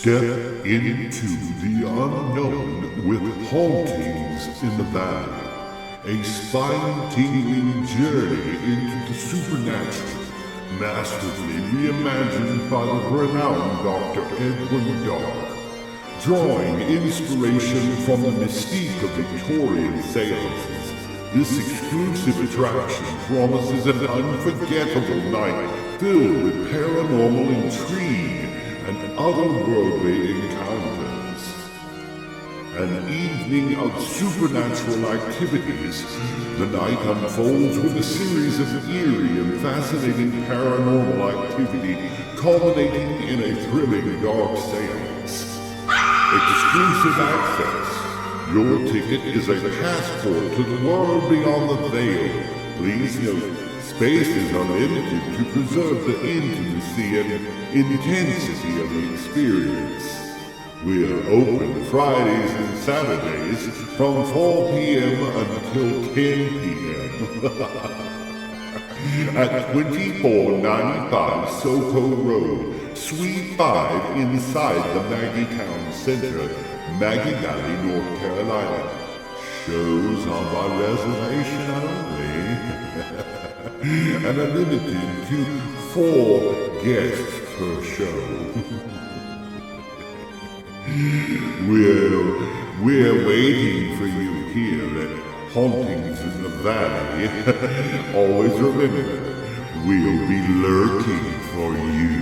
Step into the unknown with Hauntings in the Valley, a spine-tingling journey into the supernatural, masterfully reimagined by the renowned Dr. Edwin Dark, drawing inspiration from the mystique of Victorian seances. This exclusive attraction promises an unforgettable night filled with paranormal intrigue and otherworldly encounters. An evening of supernatural activities, the night unfolds with a series of eerie and fascinating paranormal activity culminating in a thrilling dark seance. Exclusive access. Your ticket is a passport to the world beyond the veil. Please note, space is unlimited to preserve the intimacy and intensity of the experience. We're open Fridays and Saturdays from 4 p.m. until 10 p.m. at 2495 Soho Road, Suite 5 inside the Maggie Town Center, Maggie Valley, North Carolina. Shows are by reservation only. And are limited to 4 guests per show. We're waiting for you here at Hauntings in the Valley. Always remember, we'll be lurking for you.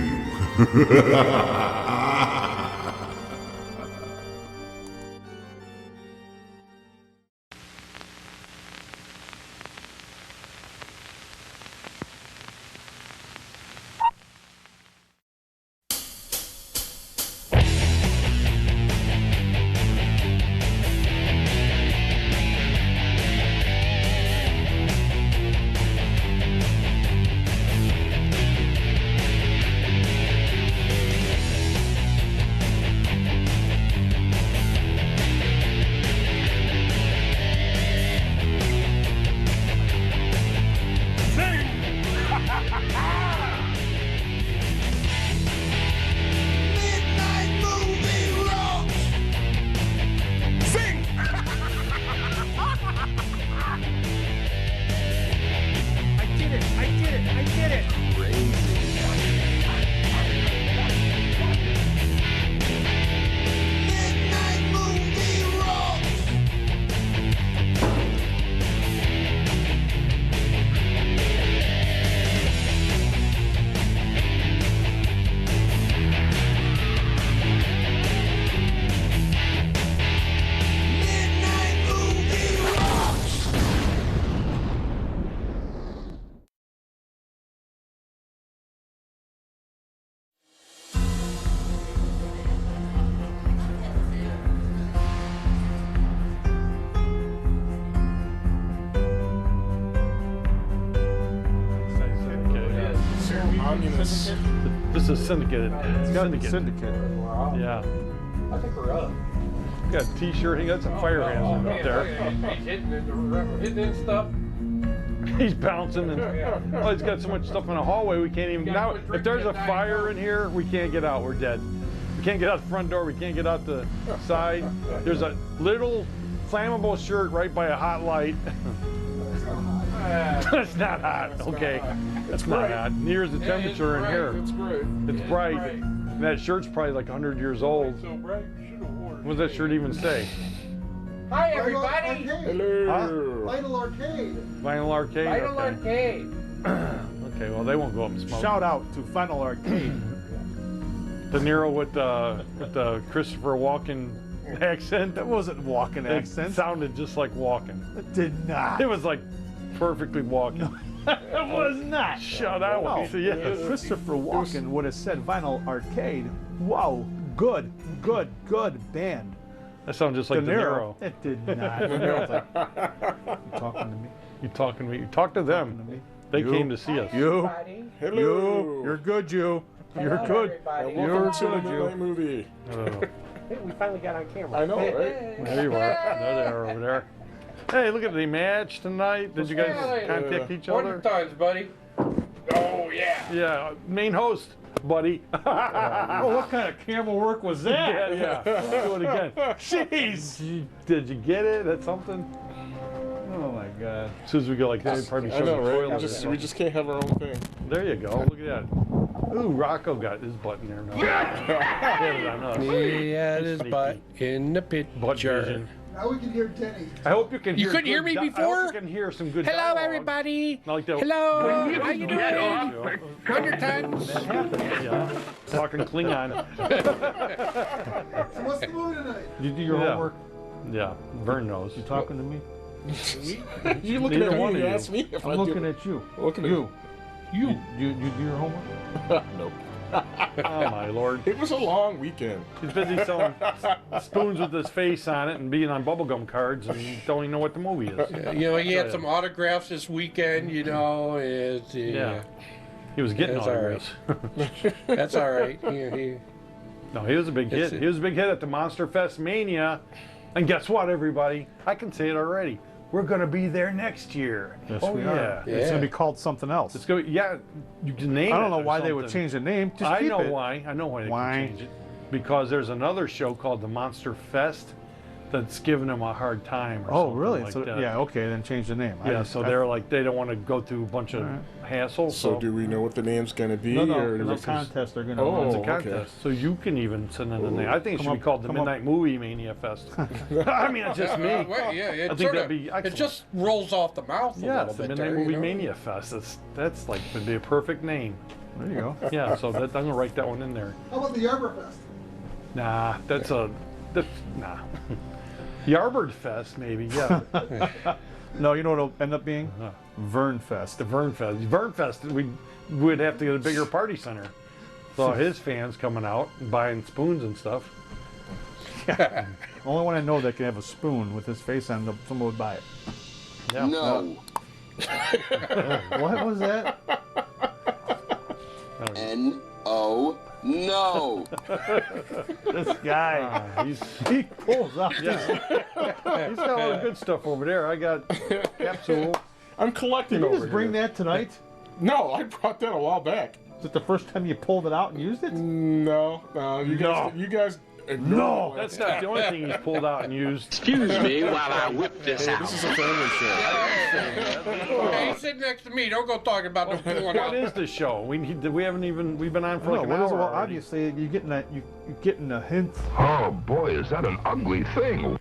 This is syndicated. It's got to be syndicated. Wow. Yeah. I think we're up. Got a t-shirt. He got some fire hands up there. He's hitting and stuff. He's bouncing and oh, he's got so much stuff in the hallway we can't even. Now, if there's a fire in here, we can't get out. We're dead. We can't get out the front door. We can't get out the side. There's a little flammable shirt right by a hot light. It's not hot. Okay, that's not hot. Near's the temperature in here. It's bright. It's bright. And that shirt's probably like 100 years old. So bright, you should have worn it. What does that shirt even say? Hi, everybody. Hello. Vinyl Arcade. Vinyl Arcade. Vinyl Okay. Arcade. Okay, well they won't go up and smoke. Shout out to Vinyl Arcade. De Niro with the Christopher Walken accent. That wasn't Walken It accent. sounded just like Walken. It did not. It was like perfectly Walken. It was not. Shut up. No. Yes. Christopher Walken would have said Vinyl Arcade. Wow, good band. That sounds just like De Niro. It did not. De Niro's like, you talking to me? You talking to me? You talk to them. Talking to me? They You. came to see us. You. Everybody. You. You're good, you. You're Hello, good. everybody. You're Welcome to the good, Midnight you. Movie. Hey, we finally got on camera. I know, right? There you are. There they are over there. Hey, look at the match tonight. Did you guys contact each Order other? times, buddy. Oh, yeah. Yeah, main host, buddy. Oh, what kind of camera work was that? Yeah. Do it again. Jeez. Did you get it? That's something. Oh my God. As soon as we go like that, we probably I show know, the right? toilet. We just can't have our own thing. There you go. Look at that. Ooh, Rocco got his butt in there now. Get it on us. He had his Sneaky. butt in the Butt picture. vision. Now we can hear Denny. I hope you can hear. You couldn't hear good me I before? hope you can hear some good Hello, dialogue. everybody. Not like that. Hello. How you doing? Yeah. 100 times. Yeah. Talking Klingon. So what's the movie tonight? You do your Yeah. homework. Yeah. Vern knows. You talking to me? You looking Neither at one me? of You you. asked me if I'm I looking do. at you. Looking at You. you. You do your homework? Nope. Oh my lord. It was a long weekend. He's busy selling spoons with his face on it and being on bubblegum cards and don't even know what the movie is. You know, he had some autographs this weekend, you know. Yeah. He was getting That's all autographs. That's all right. He, No, he was a big hit. He was a big hit at the Monster Fest Mania. And guess what, everybody? I can say it already. We're gonna be there next year. Yes, oh we yeah. are. It's gonna be called something else. It's gonna. Yeah. You can name it. I don't know or why they would something. change the name. Just I keep know it. why. I know why they Why? can change it. Because there's another show called the Monster Fest that's giving them a hard time. Or Oh, something really? Like so that. yeah, okay, then change the name. Yeah. So they're like they don't want to go through a bunch of hassle. So do we know what the name's gonna be? no, or there's this a is- contest they're gonna Oh, run. It's a okay. contest, so you can even send in a name. I think it Come should be up- called the come up. Midnight Movie Mania Fest. I mean, it's just me. well, yeah, it I think sort that'd of, be it excellent. just rolls off the mouth a Yeah, little it's the bit Midnight there, Movie you know? Mania Fest. That's like would be a perfect name. There you go. Yeah, so that, I'm gonna write that one in there. How about the Arborfest? Nah, that's nah. Yarbird Fest maybe. Yeah, No, you know what it'll end up being? Huh. Vernfest. the Vern Fest. Vern Fest. We'd have to get a bigger party center. So his fans coming out and buying spoons and stuff. Only one I know that can have a spoon with his face on it, someone would buy it. Yeah. No. What was that? N-O. No. This guy. He pulls out. He's got all the good stuff over there. I got capsule. I'm collecting Did you over just bring here. that tonight? No, I brought that a while back. Is it the first time you pulled it out and used it? No, you guys. No. That's not the only thing he's pulled out and used. Excuse me while I whip this Hey, out. this is a family show. Hey, sit next to me. Don't go talking about no pulling What out. is the show? We haven't even. We've been on for No, like an what is hour. it? Well, already. obviously, you're getting a hint. Oh boy, is that an ugly thing.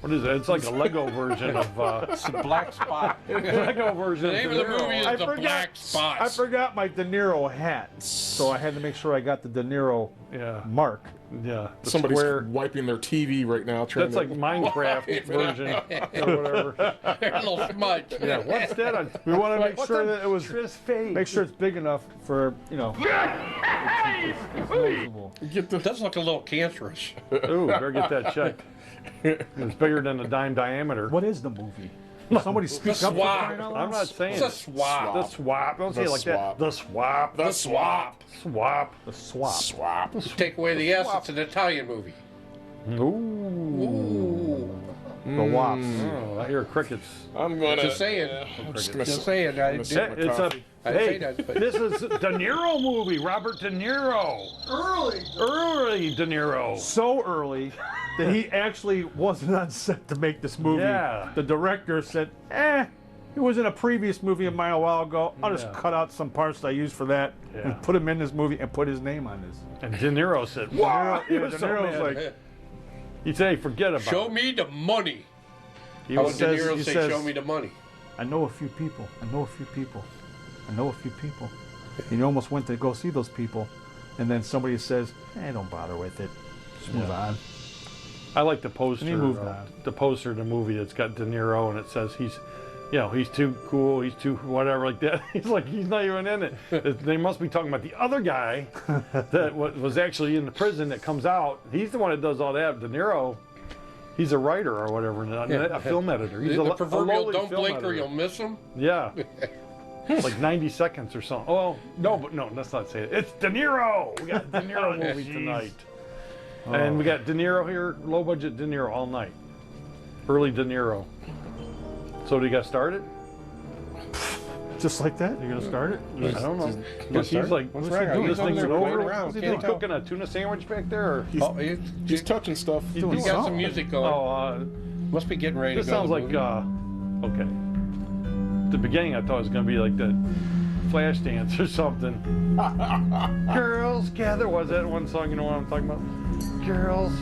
What is it? It's like a Lego version of. It's a black spot. Lego version. The name of the Niro. movie is I The forgot- Black Spots. I forgot my De Niro hat, so I had to make sure I got the De Niro Yeah, mark. yeah. The Somebody's square. wiping their TV right now. Trying That's to, like Minecraft version or whatever. A little smudge. Yeah, what's that on? We want to make What's sure on that it was Trish face? make sure it's big enough for it's noticeable. get the. Does look a little cancerous. Ooh, better get that checked. It's bigger than a dime diameter. What is the movie? Somebody speak up. for swap. crying out loud? I'm not saying It's a it. swap. The swap. Don't say The it like swap. that. The swap. The swap. Swap. The swap. Swap. Take away the S. It's an Italian movie. Ooh. The wops. Oh, I hear crickets. I'm gonna. Just saying. I'm just gonna. Just saying. I gonna did. sip my It's a. coffee. I didn't say Hey, that, but- this is De Niro movie. Robert De Niro. Early De Niro. So early that he actually wasn't on set to make this movie. Yeah. The director said, it was in a previous movie of mine a while ago. I'll just Yeah. cut out some parts I used for that Yeah. and put him in this movie and put his name on this. And De Niro said, "Wow!" He Yeah, was De so Niro's mad. like, He said, "Forget about Show it." me the money. He How was, would De says- Niro he say, says- show me the money? I know a few people. I know a few people. I know a few people. And you almost went to go see those people. And then somebody says, don't bother with it. Just move on. I like the poster. And he moved on. The poster of the movie that's got De Niro and it says he's too cool, he's too whatever like that. He's like he's not even in it. They must be talking about the other guy that was actually in the prison that comes out. He's the one that does all that. De Niro, he's a writer or whatever, not a film editor. He's The a proverbial lowly don't film blink or editor. you'll miss them. Yeah. It's like 90 seconds or something. Oh, no, let's not say it. It's De Niro! We got De Niro movie tonight. And we got De Niro here, low budget De Niro all night. Early De Niro. So do you got started? Just like that? You're gonna start it? I don't know. Just- Look, he's like, What's what's he wrong? doing? He's This thing's over there over. playing around. Is he Can't cooking a tuna sandwich back there? Or? He's, Oh, he's touching stuff. He's doing He got some something. music going. Oh, Must be getting ready this to go. sounds like, okay. At the beginning, I thought it was gonna be like the Flash Dance or something. Girls gather. Was that one song? You know what I'm talking about? Girls.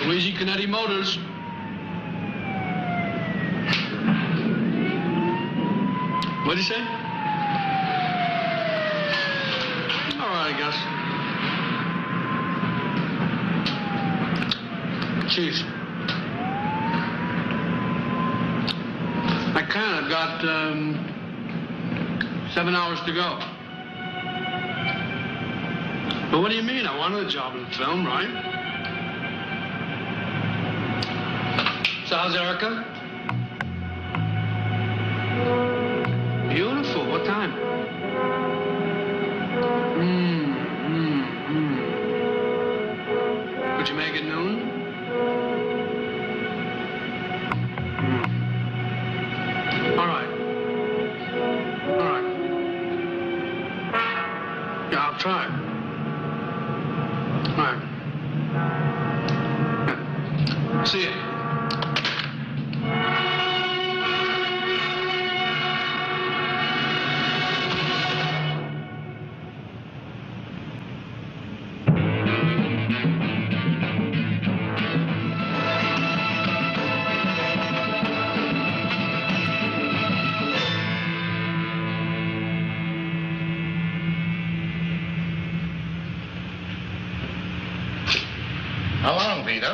Luigi Canetti Motors. What'd you say? All right, I guess. Chiefs. I can. I've got 7 hours to go. But what do you mean? I wanted a job in film, right? How's Erica? Beautiful. What time? Could you make it noon? All right. All right. Yeah, I'll try. All right. See you. How long, Vito?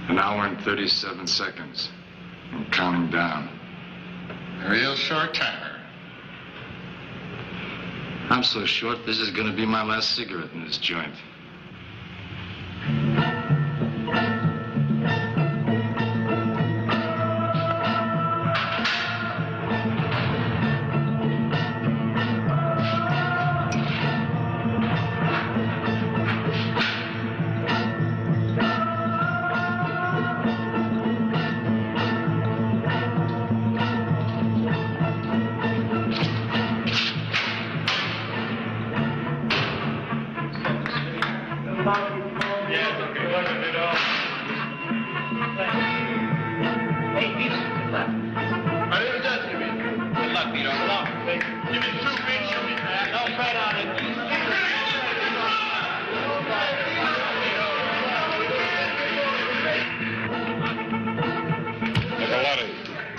An hour and 37 seconds. I'm counting down. A real short timer. I'm so short, this is gonna be my last cigarette in this joint.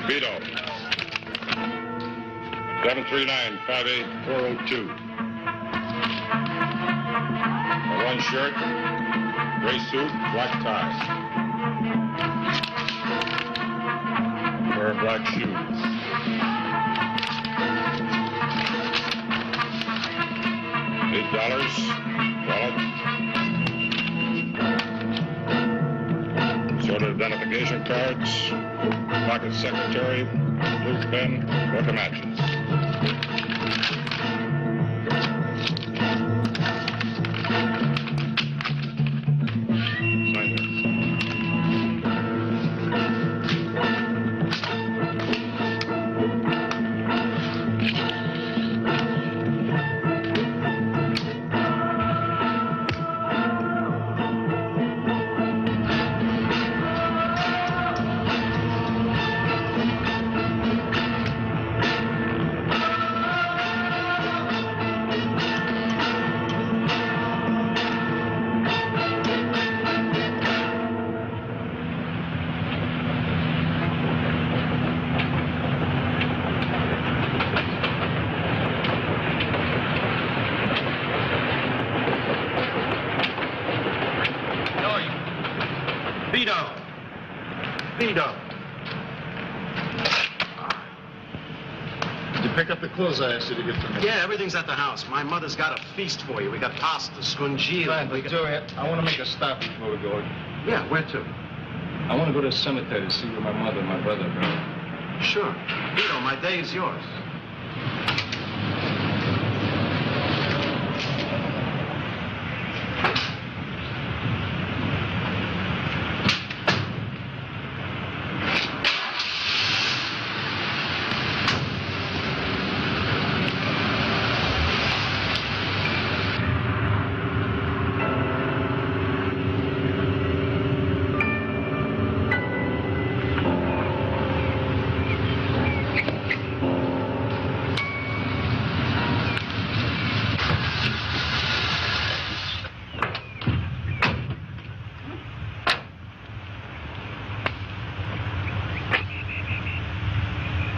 Vito. 739-58402. One shirt, gray suit, black tie. Pair of black shoes. $8, wallet. Sort of identification cards, pocket secretary, blue pen, book of matches. Pick up the clothes I asked you to get for me. Yeah, everything's at the house. My mother's got a feast for you. We got pasta, scungile. Fine, but Joey, I want to make a stop before we go. Yeah, where to? I want to go to the cemetery to see where my mother and my brother are buried. Sure. Vito, my day is yours.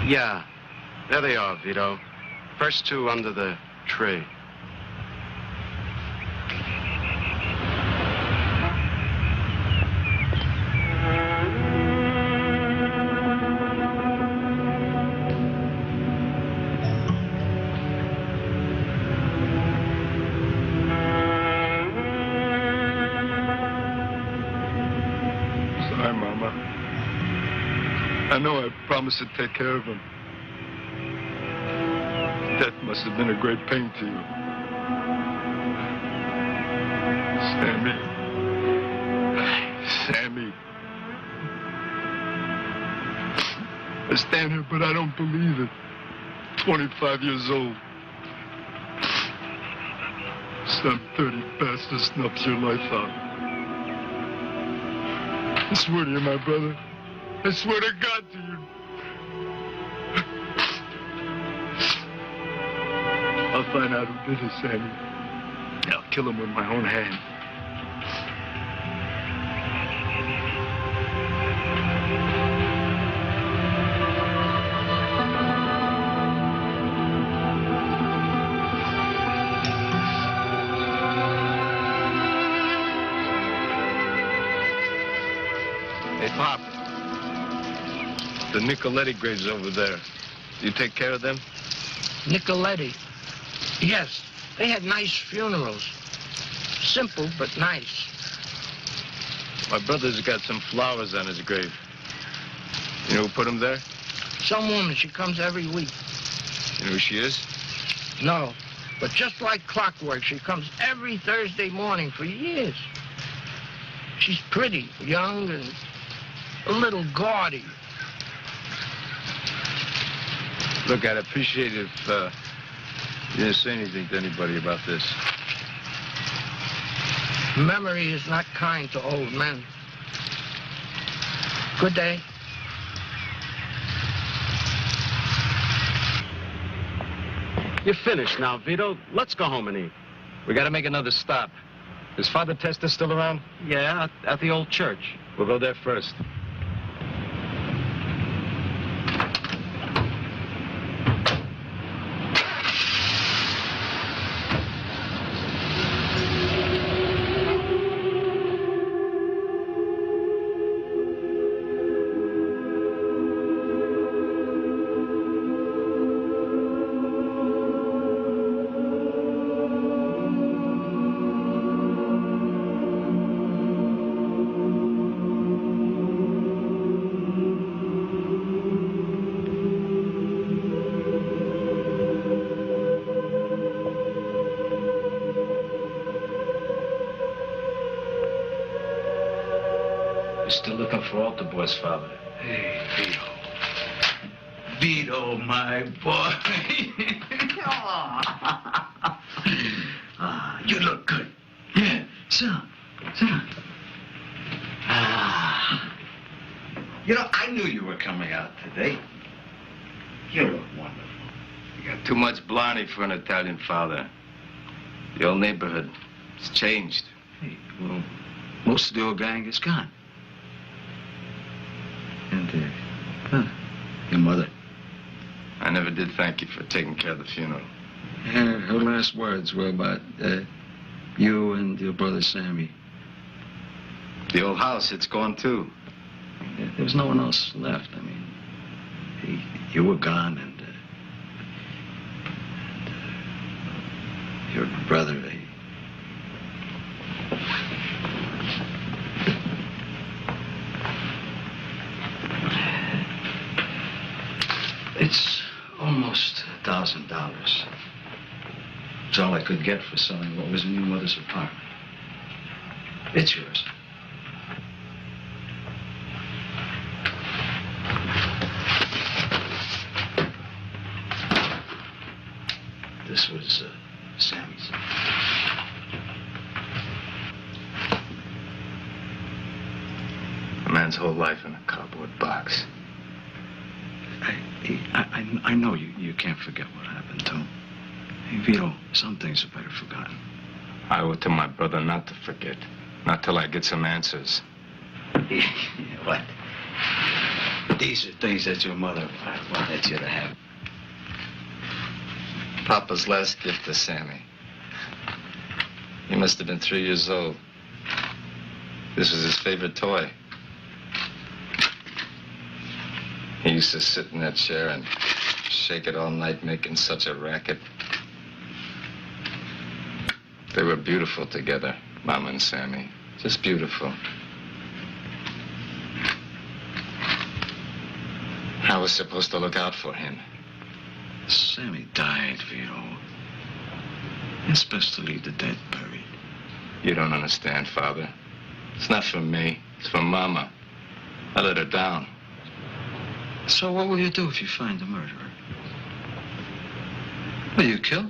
Yeah, there they are, Vito. First two under the tree. I know I promised to take care of him. Death must have been a great pain to you. Sammy. Sammy. I stand here, but I don't believe it. 25 years old. Some dirty bastard snuffs your life out. I swear to you, my brother. I swear to God to you. I'll find out who did it, Sammy. I'll kill him with my own hand. Hey, Pop. The Nicoletti graves over there. You take care of them? Nicoletti. Yes, they had nice funerals. Simple, but nice. My brother's got some flowers on his grave. You know who put them there? Some woman, she comes every week. You know who she is? No, but just like clockwork, she comes every Thursday morning for years. She's pretty, young, and a little gaudy. Look, I'd appreciate it if you didn't say anything to anybody about this. Memory is not kind to old men. Good day. You're finished now, Vito. Let's go home and eat. We gotta make another stop. Is Father Testa still around? Yeah, at the old church. We'll go there first. Still looking for Altar Boy's father. Hey, Vito. Vito, my boy. You look good. Yeah, sit down. Sit down. You know, I knew you were coming out today. You look wonderful. You got too much blarney for an Italian father. The old neighborhood, it's changed. Hey, well, most of the old gang is gone. And, your mother. I never did thank you for taking care of the funeral. Yeah, her last words were about you and your brother Sammy. The old house, it's gone too. There's no one else left. I mean, you were gone, and your brother, It's almost $1,000. It's all I could get for selling what was in your mother's apartment. It's yours. This was Sammy's. A man's whole life in a cardboard box. I know you can't forget what happened to him. Hey, Vito, some things are better forgotten. I owe it to my brother not to forget. Not till I get some answers. What? These are things that your mother wanted you to have. Papa's last gift to Sammy. He must have been 3 years old. This was his favorite toy. He used to sit in that chair and shake it all night, making such a racket. They were beautiful together, Mama and Sammy. Just beautiful. I was supposed to look out for him. Sammy died, Vito. It's best to leave the dead buried. You don't understand, Father. It's not for me. It's for Mama. I let her down. So what will you do if you find the murderer? Will you kill?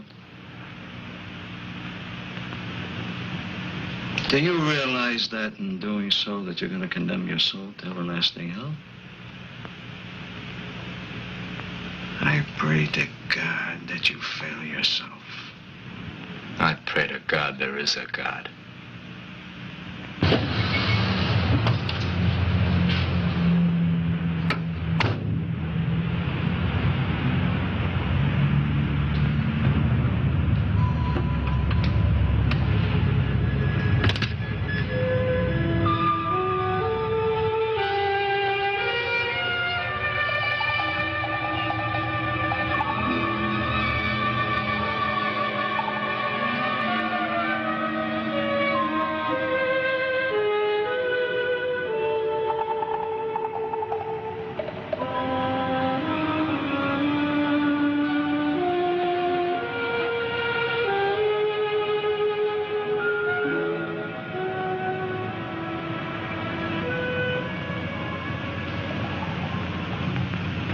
Do you realize that in doing so that you're going to condemn your soul to everlasting hell? I pray to God that you fail yourself. I pray to God there is a God.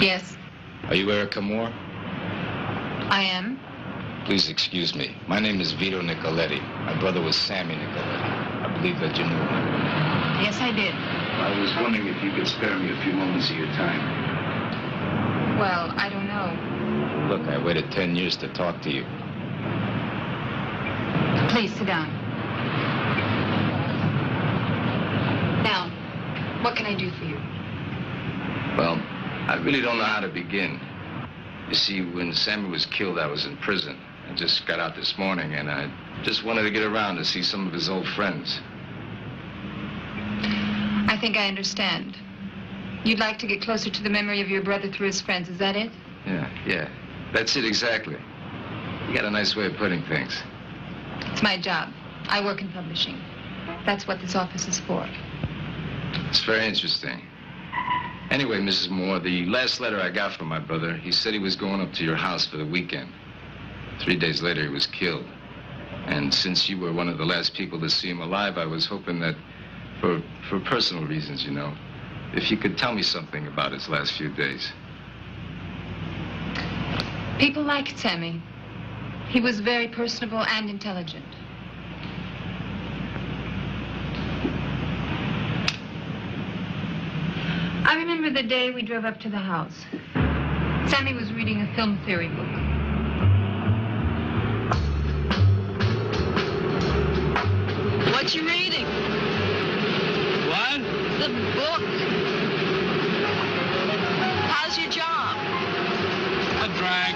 Yes, Are you Erica Moore? I am. Please excuse me. My name is Vito Nicoletti. My brother was Sammy Nicoletti. I believe that you knew him. Yes, I did. I was wondering if you could spare me a few moments of your time. Well, I don't know. Look, I waited 10 years to talk to you. Please sit down. Now, what can I do for you? Well, I really don't know how to begin. You see, when Sammy was killed, I was in prison. I just got out this morning, and I just wanted to get around to see some of his old friends. I think I understand. You'd like to get closer to the memory of your brother through his friends, is that it? Yeah. That's it exactly. You got a nice way of putting things. It's my job. I work in publishing. That's what this office is for. It's very interesting. Anyway, Mrs. Moore, the last letter I got from my brother, he said he was going up to your house for the weekend. 3 days later, he was killed. And since you were one of the last people to see him alive, I was hoping that, for personal reasons, you know, if you could tell me something about his last few days. People liked Sammy. He was very personable and intelligent. I remember the day we drove up to the house. Sammy was reading a film theory book. What you reading? What? The book. How's your job? A drag.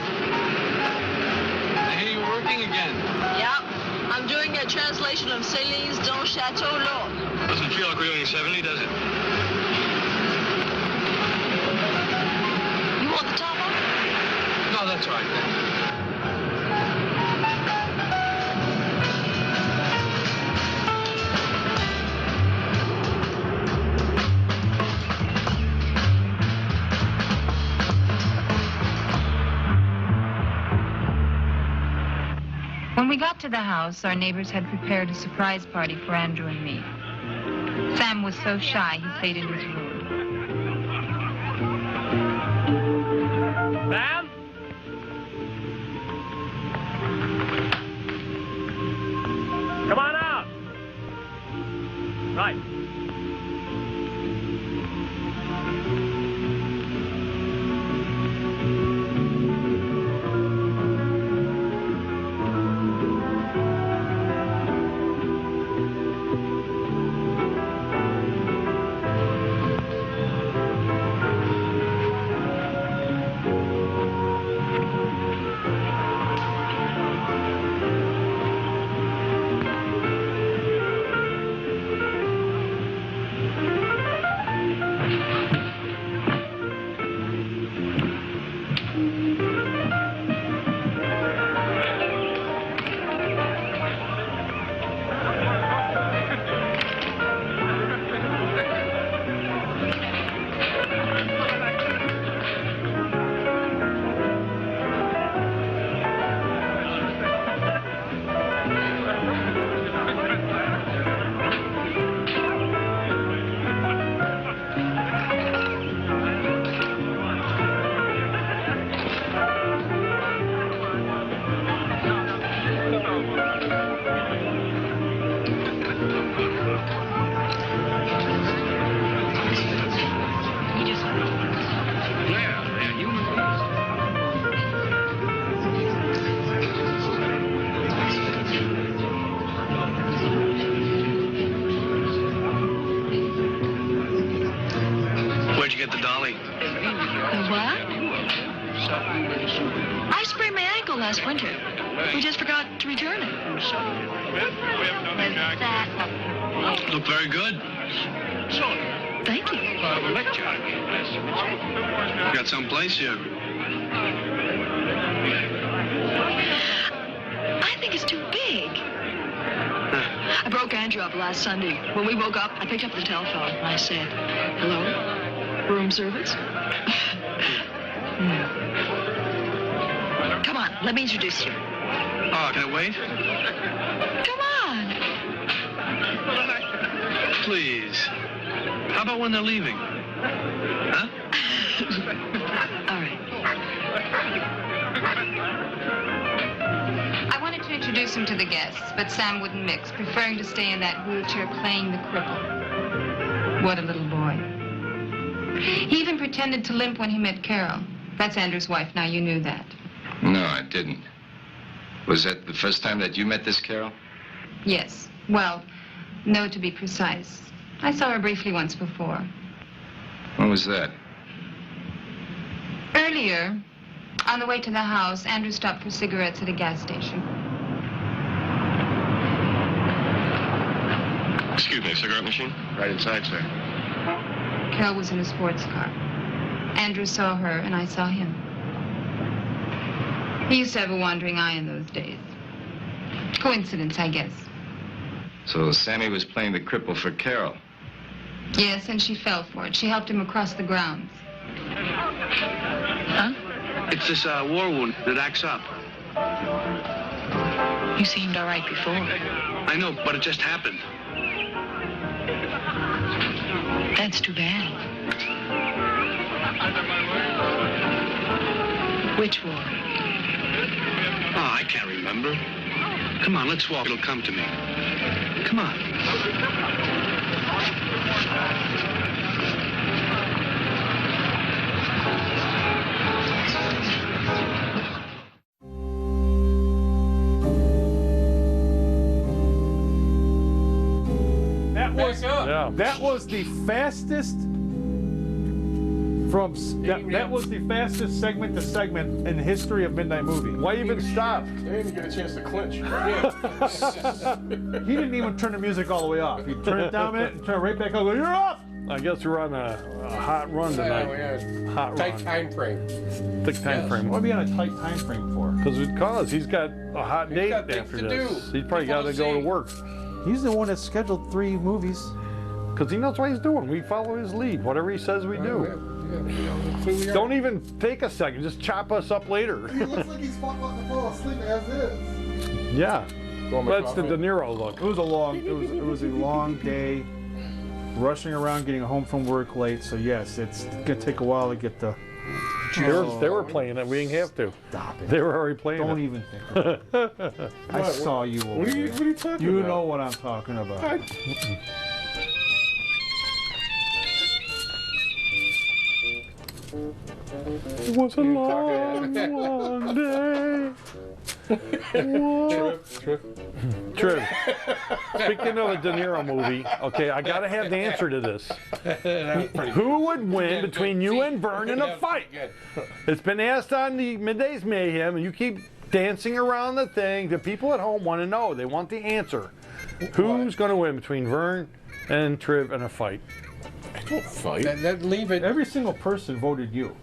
I hear you're working again. Yep. I'm doing a translation of Céline's Don Chateau L'Or. Doesn't feel like we're doing 70, does it? You want the top off? No, that's all right, thanks. When we got to the house, our neighbors had prepared a surprise party for Andrew and me. Sam was so shy, he stayed in his room. Sam? Come on out. Right. I sprained my ankle last winter. We just forgot to return it. Look very good. Thank you. Got someplace here. I think it's too big. I broke Andrew up last Sunday. When we woke up, I picked up the telephone. I said, hello? Room service? Come on, let me introduce you. Oh, can I wait? Come on. Please. How about when they're leaving? Huh? All right. I wanted to introduce him to the guests, but Sam wouldn't mix, preferring to stay in that wheelchair playing the cripple. What a little boy. He even pretended to limp when he met Carol. That's Andrew's wife now, you knew that. No, I didn't. Was that the first time that you met this Carol? Yes. Well, no, to be precise. I saw her briefly once before. When was that? Earlier, on the way to the house, Andrew stopped for cigarettes at a gas station. Excuse me, cigarette machine? Right inside, sir. Carol was in a sports car. Andrew saw her, and I saw him. He used to have a wandering eye in those days. Coincidence, I guess. So Sammy was playing the cripple for Carol. Yes, and she fell for it. She helped him across the grounds. Huh? It's this war wound that acts up. You seemed all right before. I know, but it just happened. That's too bad. Which war? Oh, I can't remember. Come on, let's walk. It'll come to me. Come on. That was the fastest that was the fastest segment to segment in the history of Midnight Movie. Why even stop? They didn't even get a chance to clinch. He didn't even turn the music all the way off. He turned it down a minute and turned it right back up. You're off! I guess we're on a hot run tonight. Yeah, hot tight run. time frame. Thick time frame. What are we on a tight time frame for? Because he's got a hot date got things after to this. do. He's probably got to go to work. He's the one that scheduled 3 movies. Because he knows what he's doing. We follow his lead. Whatever he says, we do. Don't even take a second. Just chop us up later. He looks like he's about to fall asleep as is. Yeah. That's the De Niro look. It was a long day, rushing around, getting home from work late. So yes, it's gonna take a while to get the. They were playing it. We didn't have to. Stop it. They were already playing Don't it. even think of it. I saw you over What are you talking about? You know what I'm talking about. It was a long day. Triv. Speaking of a De Niro movie, okay, I gotta have the answer to this. Who would win between you and Vern in a fight? It's been asked on the Middays Mayhem, and you keep dancing around the thing. The people at home want to know. They want the answer. Who's gonna win between Vern and Triv in a fight? I don't fight. Leave it. Every single person voted you.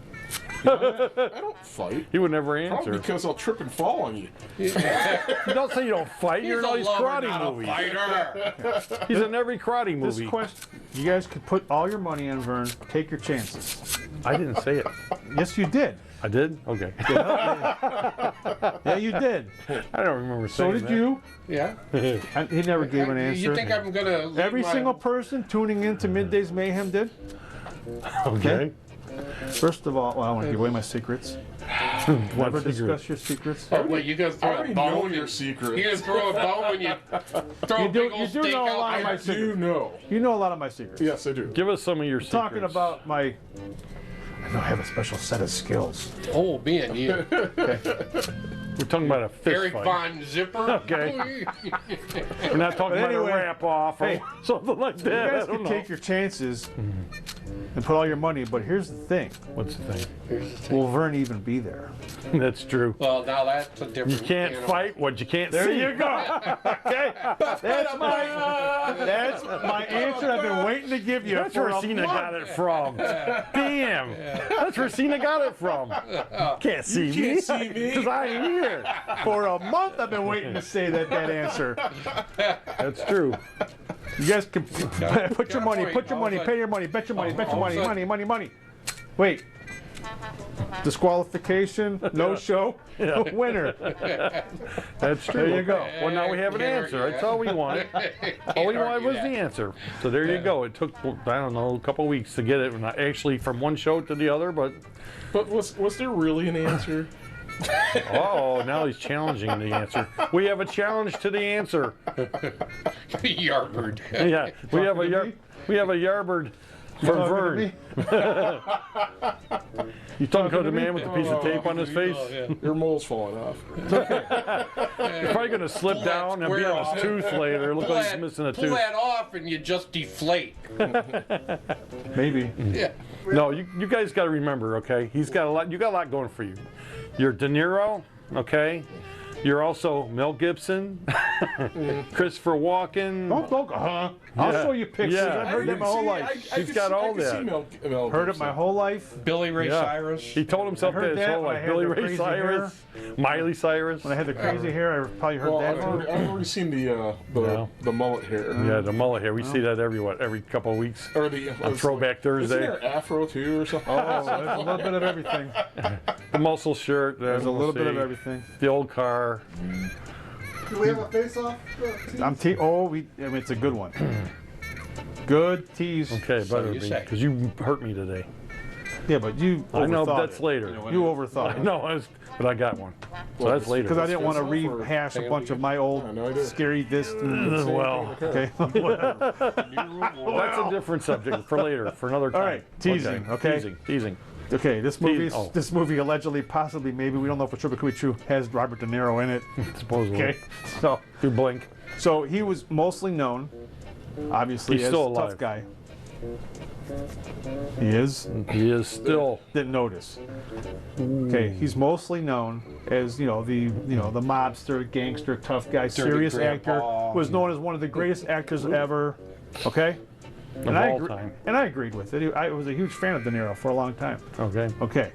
I don't fight. He would never answer. Probably because I'll trip and fall on you. You don't say you don't fight. You're in all these karate movies. He's in every karate movie. This question, you guys could put all your money on Vern. Take your chances. I didn't say it. Yes, you did. I did? Okay. Yeah, you did. I don't remember saying that. So did you. Yeah. He never gave an answer. You think I'm gonna? Every single person tuning into Middays Mayhem did. Okay. First of all, I want to give away my secrets. Never discuss your secrets. Oh, wait, you gonna throw a bone? Your secrets. You gonna throw a bone when you throw a big old steak know a out? lot of my secrets. You know. You know a lot a lot of my secrets. Yes, I do. Give us some of your secrets. Talking about my. I know I have a special set of skills. Oh, me and you. Okay. We're talking about a fist Eric fight. Von Zipper. Okay. We're not talking about a wrap off or something like that. You guys can take your chances. and put all your money. But here's the thing. What's the thing? Here's the thing. Will Vern even be there? That's true. Well, now that's a different. You can't animal. fight what you can't There see. you go. Okay, that's my answer. I've been waiting to give you. That's for where a Cena month. got it from. Damn. That's where Cena got it from. Can't see me. can't see me. Because I ain't here. For a month, I've been waiting to say that answer. That's true. You guys can put your money, pay your money, bet your money, money. Wait. Disqualification, no show, winner. That's true. There you go. Well, now we have an answer. That's all we wanted. All we wanted was the answer. So there you go. It took, I don't know, a couple weeks to get it. Not actually from one show to the other, but. But was there really an answer? Oh, now he's challenging the answer. We have a challenge to the answer. Yarbird. Yeah, we have a Yarbird from Vern. You talking to the man with the piece of tape on his face? Your mole's falling off. You're probably going to slip down and be on his tooth later. Look like he's missing a tooth. Pull that off and you just deflate. Maybe. Yeah. No, you guys got to remember, okay? He's got a lot. You got a lot going for you. You're De Niro, okay? You're also Mel Gibson, Christopher Walken. I'll show you pictures. Yeah. I've heard that my whole life. He's got all that. Heard it my whole life. Billy Ray Cyrus. He told himself that his whole life. Billy Ray Cyrus, Miley Cyrus. When I had the crazy hair, I probably heard that. I've already seen the mullet hair. Yeah, the mullet hair. We see that every couple of weeks. Or on Throwback Thursday. Isn't there afro too or something? Oh, there's a little bit of everything. The muscle shirt. There's a little bit of everything. The old car. Do we have a face-off? It's a good one. Good tease. Okay, better be, because you hurt me today. Yeah, but you I know, but overthought that's it. later. You overthought I it. know, but I got one. So that's later. Because I didn't want to rehash a bunch of my old scary this. Well, okay. That's a different subject for later, for another time. All right, teasing. Okay. Teasing. Okay, this movie allegedly, possibly, maybe, we don't know for sure, but could be true, has Robert De Niro in it. Supposedly. Okay, so through Blink. So he was mostly known, obviously, He's as still a tough alive. guy. He is. He is still. Didn't notice. Okay, he's mostly known as the mobster, gangster, tough guy, serious actor. Was known as one of the greatest actors ever. Okay. Of all time. And I agreed with it. I was a huge fan of De Niro for a long time. Okay. Okay.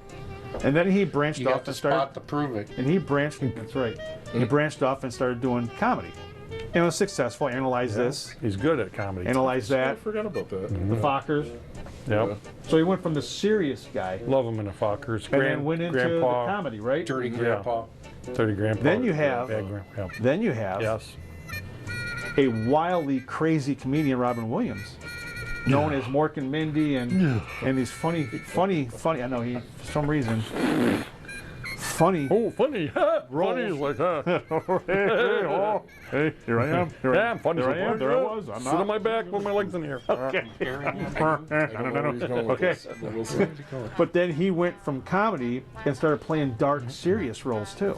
And then he branched You off got the and started. spot to prove it. And he branched. That's right. He branched off and started doing comedy. And was successful. Analyze this. He's good at comedy. Analyze that. I forgot about that. The Fockers. Yep. So he went from the serious guy. Love him in the Fockers. And then went into the comedy, right? Dirty Grandpa. Dirty Grandpa. Then you have. Bad Grandpa. Then you have. Yes. A wildly crazy comedian, Robin Williams, known as Mork and Mindy, and these funny. I know he, for some reason, funny. Oh, funny. Funny is like that. Hey, here I am. Yeah, I'm funny. Here I am. There I was. I'm Sit on my back with my legs in here. Okay. Okay. But then he went from comedy and started playing dark, serious roles too.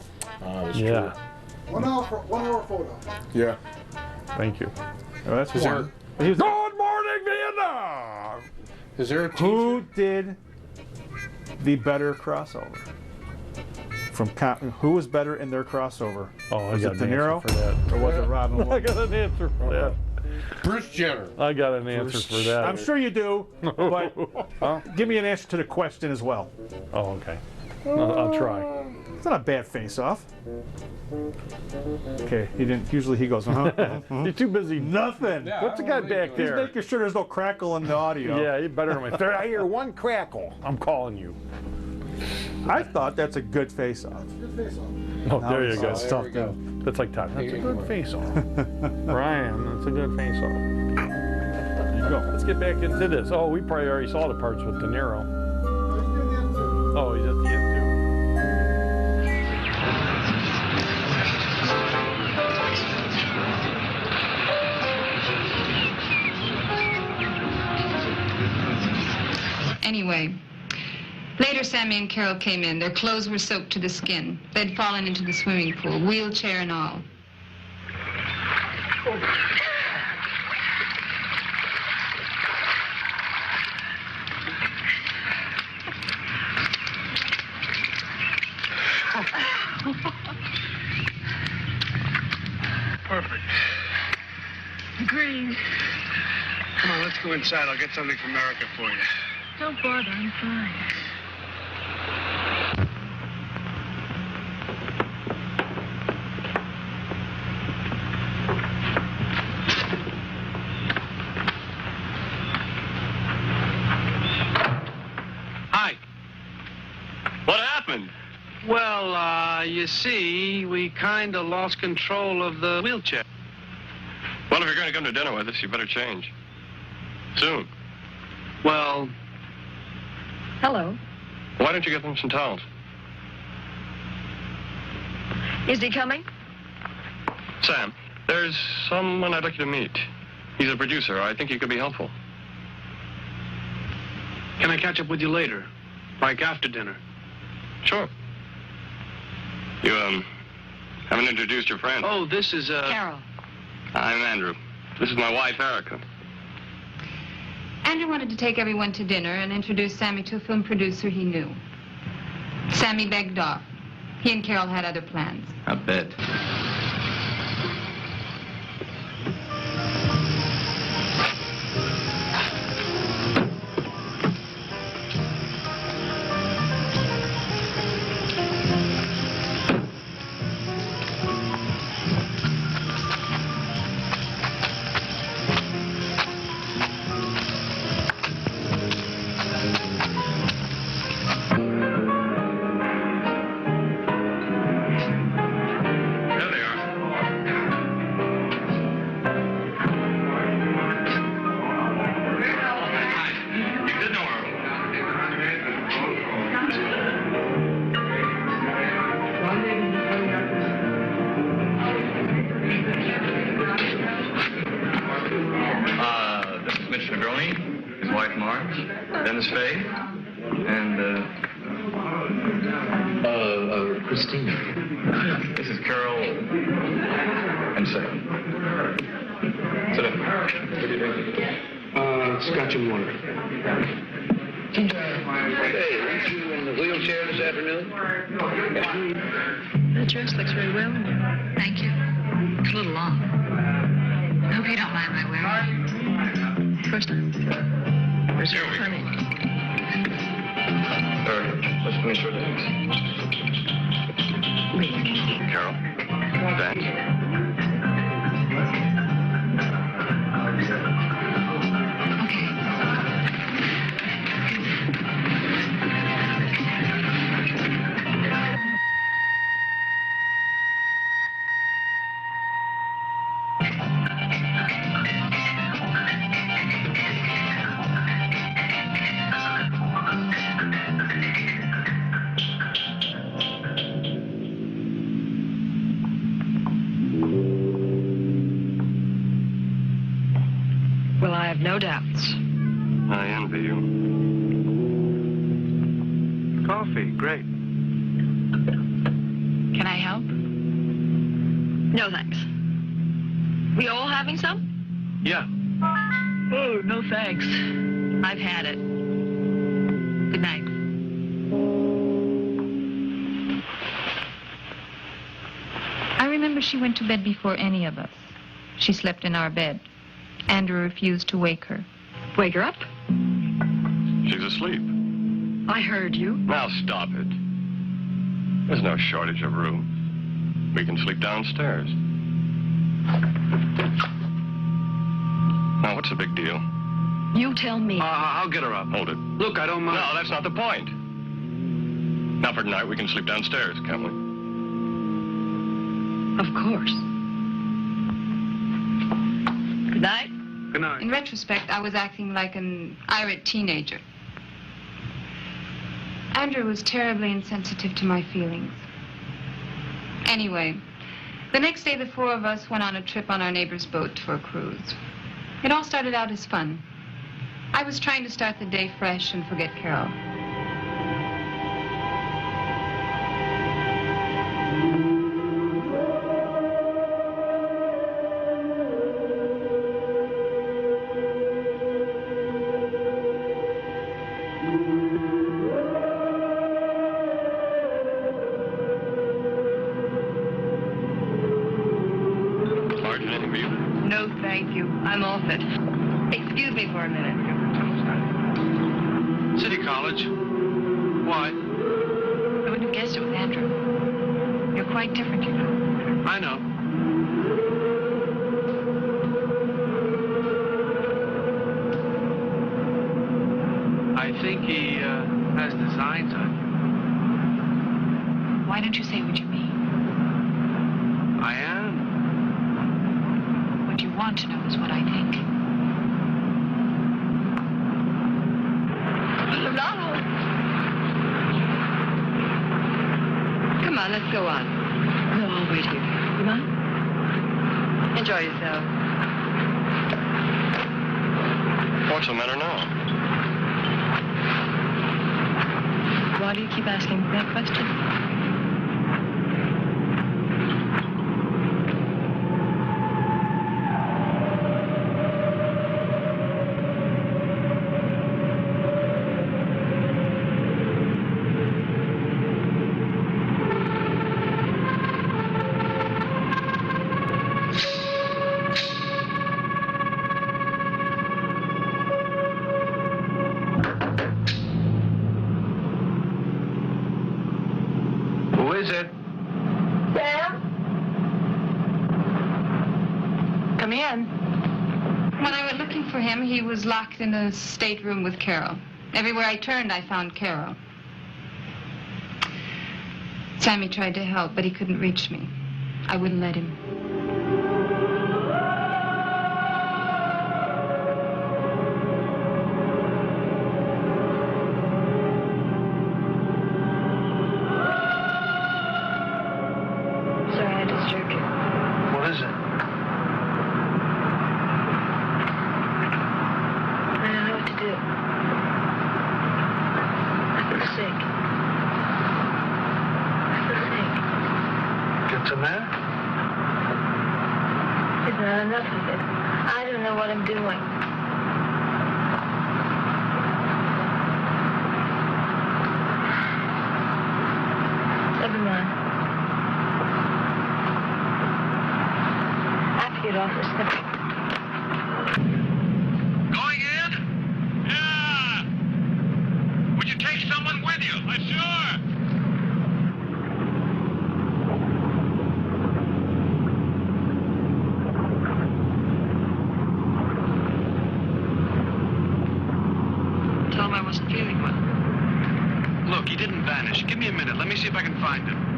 Yeah. 1 hour photo. Yeah. Thank you. Oh, that's Is one. Good morning, Vietnam! Is there a Who did the better crossover? Who was better in their crossover? Oh, was I got it De an answer Niro for that. or was it Robin I Williams? got an answer for that. Bruce Jenner. I got an answer for that. I'm sure you do, but give me an answer to the question as well. Oh, okay. I'll try. It's not a bad face-off. Okay, he didn't. Usually he goes, You're too busy. Nothing. What's the guy back there? He's making sure there's no crackle in the audio. Yeah, you better than my. I hear one crackle. I'm calling you. I thought that's a good face-off. Good face-off. Oh, there you go. There we go. That's like Todd. That's a good face-off. Brian, that's a good face-off. There you go. Let's get back into this. Oh, we probably already saw the parts with De Niro. Oh, he's at the end too. Anyway, later Sammy and Carol came in. Their clothes were soaked to the skin. They'd fallen into the swimming pool, wheelchair and all. Perfect. Green. Come on, let's go inside. I'll get something from America for you. Don't bother, I'm fine. Hi. What happened? Well, you see, we kind of lost control of the wheelchair. Well, if you're going to come to dinner with us, you better change. Soon. Well... Hello. Why don't you get them some towels? Is he coming? Sam, there's someone I'd like you to meet. He's a producer. I think he could be helpful. Can I catch up with you later? Like after dinner? Sure. You, haven't introduced your friend. Oh, this is, Carol. I'm Andrew. This is my wife, Erica. Andrew wanted to take everyone to dinner and introduce Sammy to a film producer he knew. Sammy begged off. He and Carol had other plans. I bet. Dennis Faye, and, Christine. This is Carol and Sam. Sit down. What do you drink? Scotch and water. Hey, weren't you in the wheelchair this afternoon? That dress looks very well on you. Thank you. It's a little long. I hope you don't mind my wearing it. Of course not. Where's your honey? Let's finish your names. Lee. Carol. Vance. No doubts. I envy you. Coffee, great. Can I help? No, thanks. We all having some? Yeah. Oh, no thanks. I've had it. Good night. I remember she went to bed before any of us. She slept in our bed. Andrew refused to wake her. Wake her up? She's asleep. I heard you. Now stop it. There's no shortage of room. We can sleep downstairs. Now, what's the big deal? You tell me. I'll get her up. Hold it. Look, I don't mind. No, that's not the point. Now, for tonight, we can sleep downstairs, can't we? Of course. Good night. Good night. In retrospect, I was acting like an irate teenager. Andrew was terribly insensitive to my feelings. Anyway, the next day the four of us went on a trip on our neighbor's boat for a cruise. It all started out as fun. I was trying to start the day fresh and forget Carol. No, thank you. I'm off it. Excuse me for a minute. City College. Why? I wouldn't have guessed it with Andrew. You're quite different, you know. I know. I think he has designs on you. Why don't you say what you mean? I am. What you want to know is what I think. Come on, let's go on. No, I'll wait here. Come on. Enjoy yourself. What's the matter now? Why do you keep asking that question? Who is it? Sam? Come in. When I went looking for him, he was locked in a stateroom with Carol. Everywhere I turned, I found Carol. Sammy tried to help, but he couldn't reach me. I wouldn't let him. Sorry I disturbed you. What is it? I don't know what to do. I feel sick. What's the matter? It's not enough of it. I don't know what I'm doing. Never mind. I have to get off this thing. Going in? Yeah! Would you take someone with you? Sure! Tell him I wasn't feeling well. Look, he didn't vanish. Give me a minute. Let me see if I can find him.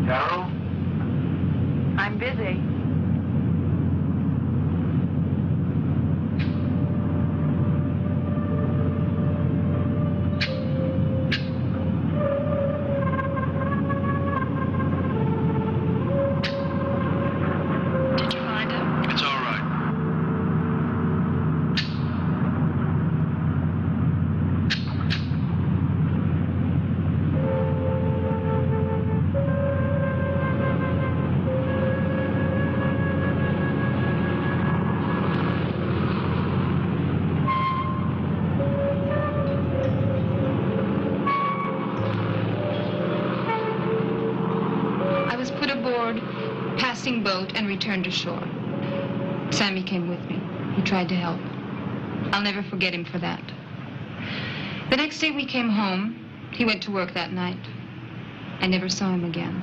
Carol? I'm busy. Did you find him? It's all right. I was put aboard, passing boat, and returned to shore. Sammy came with me. He tried to help. I'll never forget him for that. The next day we came home. He went to work that night. I never saw him again.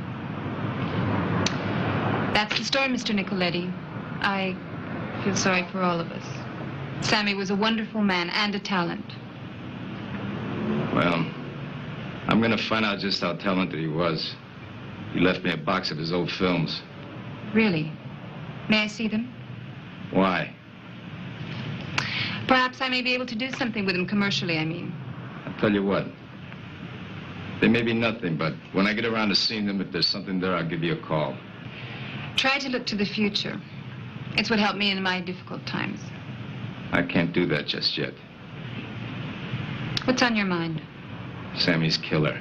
That's the story, Mr. Nicoletti. I feel sorry for all of us. Sammy was a wonderful man and a talent. Well, I'm gonna find out just how talented he was. He left me a box of his old films. Really? May I see them? Why? Perhaps I may be able to do something with them commercially, I mean. I'll tell you what. They may be nothing, but when I get around to seeing them, if there's something there, I'll give you a call. Try to look to the future. It's what helped me in my difficult times. I can't do that just yet. What's on your mind? Sammy's killer.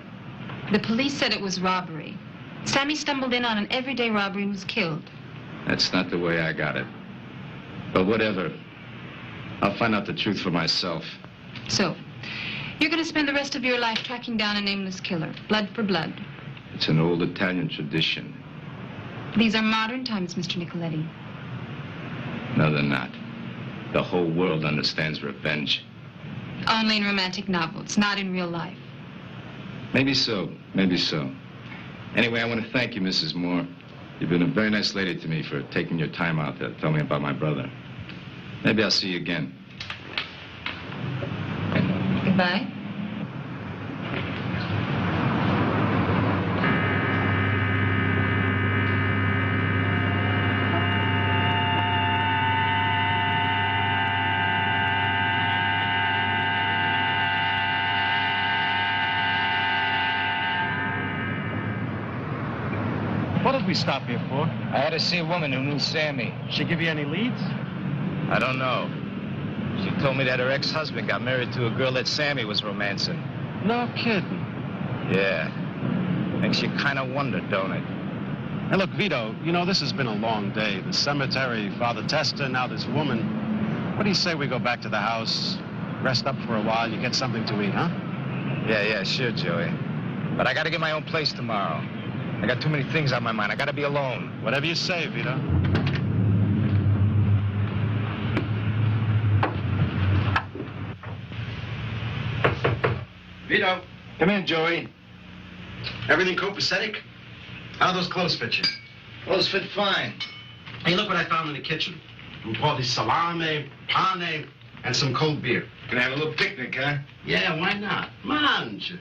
The police said it was robbery. Sammy stumbled in on an everyday robbery and was killed. That's not the way I got it. But whatever. I'll find out the truth for myself. So, you're going to spend the rest of your life tracking down a nameless killer, blood for blood. It's an old Italian tradition. These are modern times, Mr. Nicoletti. No, they're not. The whole world understands revenge. Only in romantic novels, not in real life. Maybe so, maybe so. Anyway, I want to thank you, Mrs. Moore. You've been a very nice lady to me for taking your time out to tell me about my brother. Maybe I'll see you again. Goodbye. What did we stop here for? I had to see a woman who knew Sammy. She give you any leads? I don't know. She told me that her ex-husband got married to a girl that Sammy was romancing. No kidding. Yeah. Makes you kind of wonder, don't it? Hey, look, Vito, you know, this has been a long day. The cemetery, Father Testa, now this woman. What do you say we go back to the house, rest up for a while, you get something to eat, huh? Yeah, sure, Joey. But I got to get my own place tomorrow. I got too many things on my mind. I got to be alone. Whatever you say, Vito. Vito. Come in, Joey. Everything copacetic? How do those clothes fit you? Clothes fit fine. Hey, look what I found in the kitchen. Un po' di salame, pane, and some cold beer. Gonna have a little picnic, huh? Yeah, why not? Mange.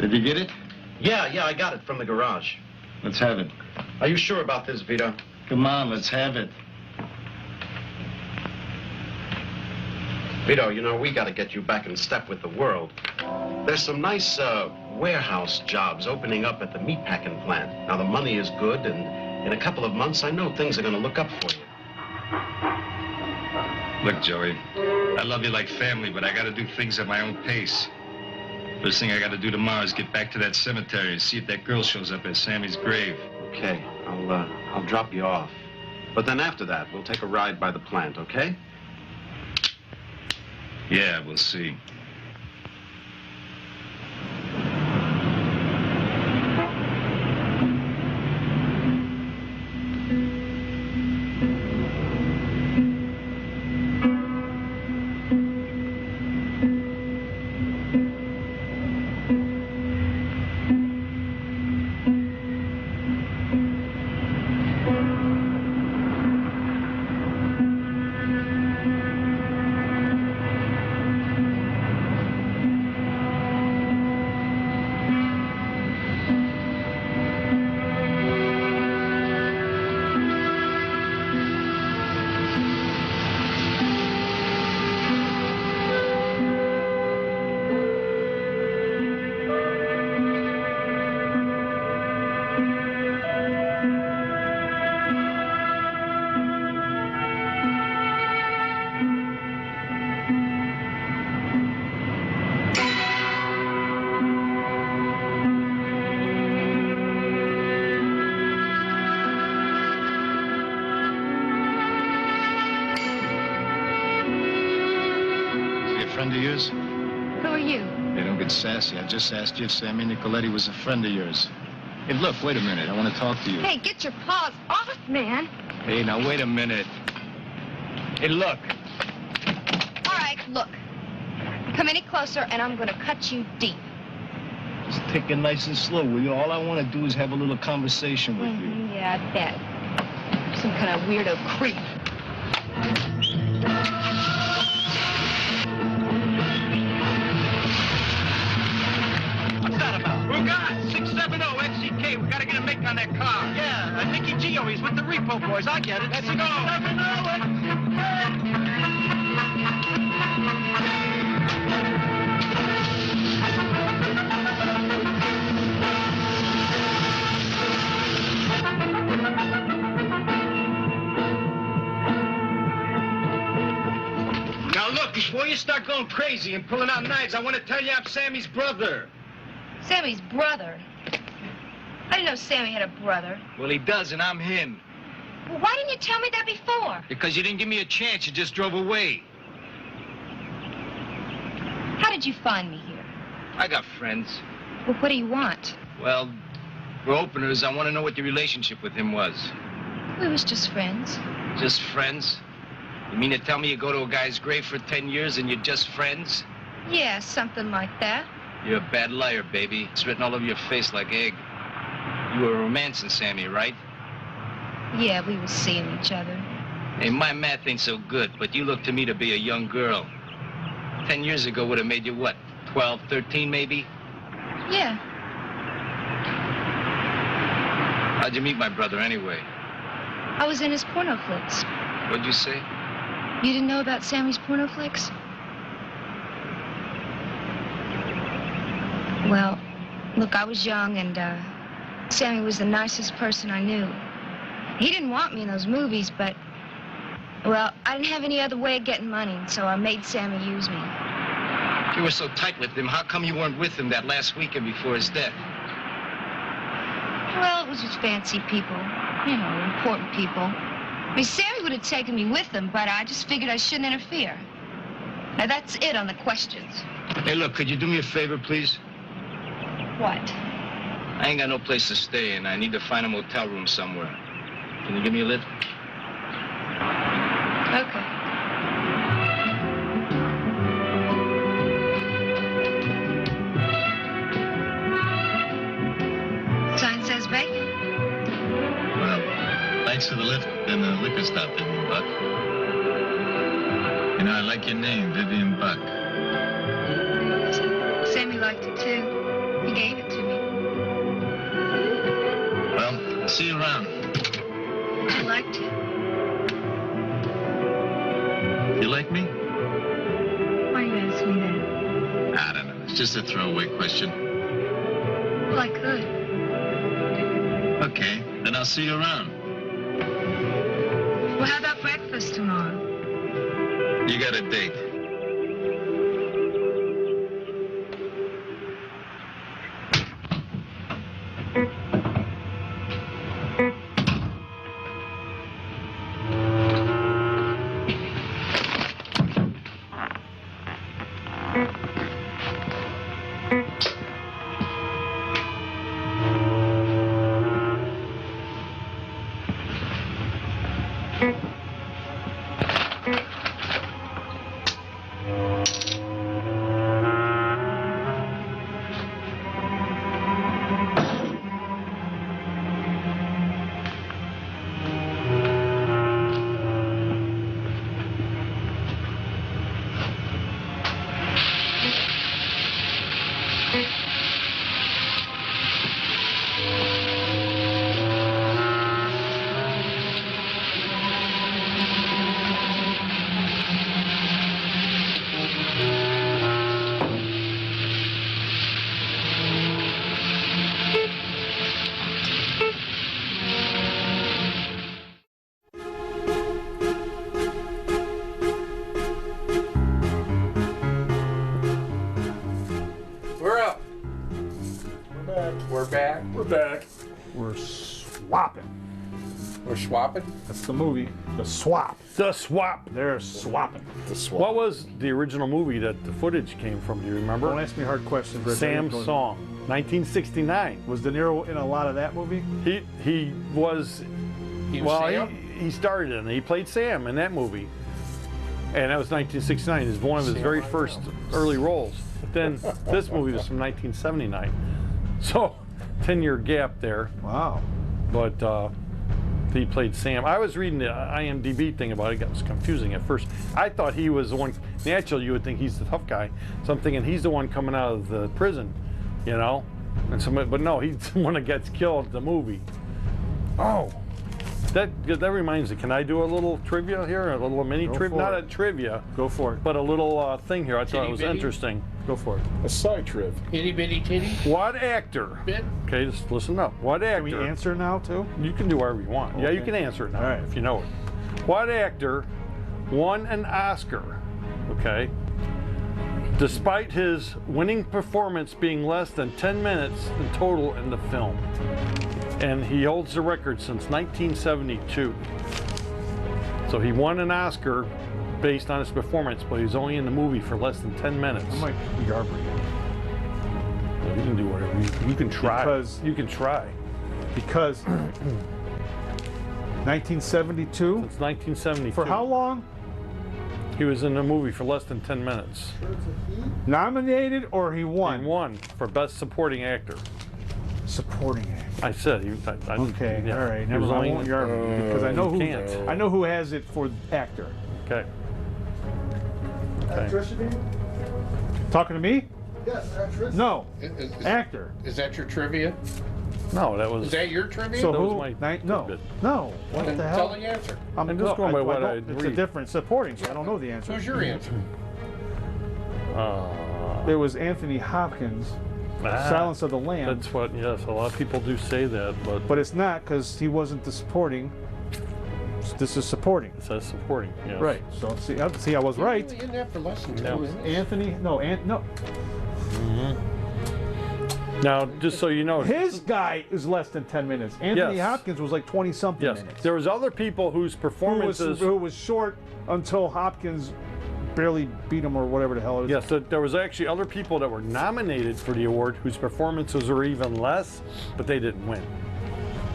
Did you get it? Yeah, I got it from the garage. Let's have it. Are you sure about this, Vito? Come on, let's have it. Vito, you know, we gotta get you back in step with the world. There's some nice, warehouse jobs opening up at the meatpacking plant. Now, the money is good, and in a couple of months, I know things are gonna look up for you. Look, Joey, I love you like family, but I gotta do things at my own pace. First thing I gotta do tomorrow is get back to that cemetery and see if that girl shows up at Sammy's grave. Okay, I'll drop you off. But then after that, we'll take a ride by the plant, okay? Yeah, we'll see. Friend of yours? Who are you? Hey, don't get sassy. I just asked you if Sammy Nicoletti was a friend of yours. Hey, look, wait a minute. I want to talk to you. Hey, get your paws off, man. Hey, now, wait a minute. Hey, look. All right, look. Come any closer, and I'm going to cut you deep. Just take it nice and slow, will you? All I want to do is have a little conversation with you. Yeah, I bet. Some kind of weirdo creep. What's that about? Rugat, 670 XCK. We gotta get a make on that car. Yeah, Nicky Gio, he's with the Repo Boys. I get it. Let's go. 670 Now, look, before you start going crazy and pulling out knives, I want to tell you I'm Sammy's brother. Sammy's brother? I didn't know Sammy had a brother. Well, he does, and I'm him. Well, why didn't you tell me that before? Because you didn't give me a chance. You just drove away. How did you find me here? I got friends. Well, what do you want? Well, for openers, I want to know what your relationship with him was. We was just friends. Just friends? You mean to tell me you go to a guy's grave for 10 years and you're just friends? Yeah, something like that. You're a bad liar, baby. It's written all over your face like egg. You were romancing Sammy, right? Yeah, we was seeing each other. Hey, my math ain't so good, but you look to me to be a young girl. 10 years ago would have made you what, 12, 13 maybe? Yeah. How'd you meet my brother anyway? I was in his porno flicks. What'd you say? You didn't know about Sammy's porno flicks? Well, look, I was young and Sammy was the nicest person I knew. He didn't want me in those movies, but, well, I didn't have any other way of getting money, so I made Sammy use me. You were so tight with him, how come you weren't with him that last weekend before his death? Well, it was with fancy people, you know, important people. I mean, Sammy would have taken me with him, but I just figured I shouldn't interfere. Now, that's it on the questions. Hey, look, could you do me a favor, please? What? I ain't got no place to stay, and I need to find a motel room somewhere. Can you give me a lift? Okay. Sign says vacant. Well, thanks for the lift and the liquor stop, Vivian Buck. You know, I like your name, Vivian Buck. Sammy liked it too. He gave it to me. Well, I'll see you around. I liked you. You like me? Why are you asking me that? I don't know. It's just a throwaway question. Well, I could. Okay, then I'll see you around. Well, how about breakfast tomorrow? You got a date. Swapping? That's the movie. The Swap. The Swap. They're swapping. The Swap. What was the original movie that the footage came from? Do you remember? Don't ask me hard questions. Rick. Sam's Song, 1969. Was De Niro in a lot of that movie? He was. He starred in it. He played Sam in that movie, and that was 1969. It was one of his very first early roles. But then this movie was from 1979, so 10-year gap there. Wow. But. He played Sam. I was reading the IMDb thing about it. It was confusing at first. I thought he was the one. Naturally, you would think he's the tough guy. So I'm thinking he's the one coming out of the prison, you know. And somebody, but no, he's the one that gets killed in the movie. Oh, that reminds me. Can I do a little trivia here? A little mini trivia? Not a trivia. Go for it. But a little thing here. I thought it was interesting. Go for it. A side triv. Itty bitty titty. What actor? Okay, just listen up. What actor? Can we answer now too? You can do whatever you want. Okay. Yeah, you can answer it now if you know it. What actor won an Oscar? Okay. Despite his winning performance being less than 10 minutes in total in the film. And he holds the record since 1972. So he won an Oscar based on his performance, but he was only in the movie for less than 10 minutes. I might Yarborough. You can do whatever. You can try. Because you can try. Because 1972? Since 1972. For how long? He was in the movie for less than 10 minutes. Nominated or he won? He won for Best Supporting Actor. Supporting actor. I said he. Okay, yeah. all right. He Never was mind. I only- won't Yarborough because I know you who. can't. I know who has it for actor. Okay. Actress, you mean? Talking to me? Yes, actress. No. Actor. Is that your trivia? No, that was. Is that your trivia? So That who? was my No. tidbit. No. What Then the hell? tell the answer. I'm just going by what I It's read. a different supporting, so I don't know the answer. Who's your answer? It was Anthony Hopkins. Silence of the Lambs. That's what. Yes, a lot of people do say that, But it's not because he wasn't the supporting. This is supporting. It says supporting. Yes. Right. So see, I was right. Really in that for less than 10 It was minutes? Anthony. No, no. Now, just so you know, His guy is less than 10 minutes. Anthony Yes. Hopkins was like 20-something yes, minutes. there was other people whose performances. Who was short until Hopkins barely beat him or whatever the hell it is. Yes, there was actually other people that were nominated for the award whose performances were even less, but they didn't win.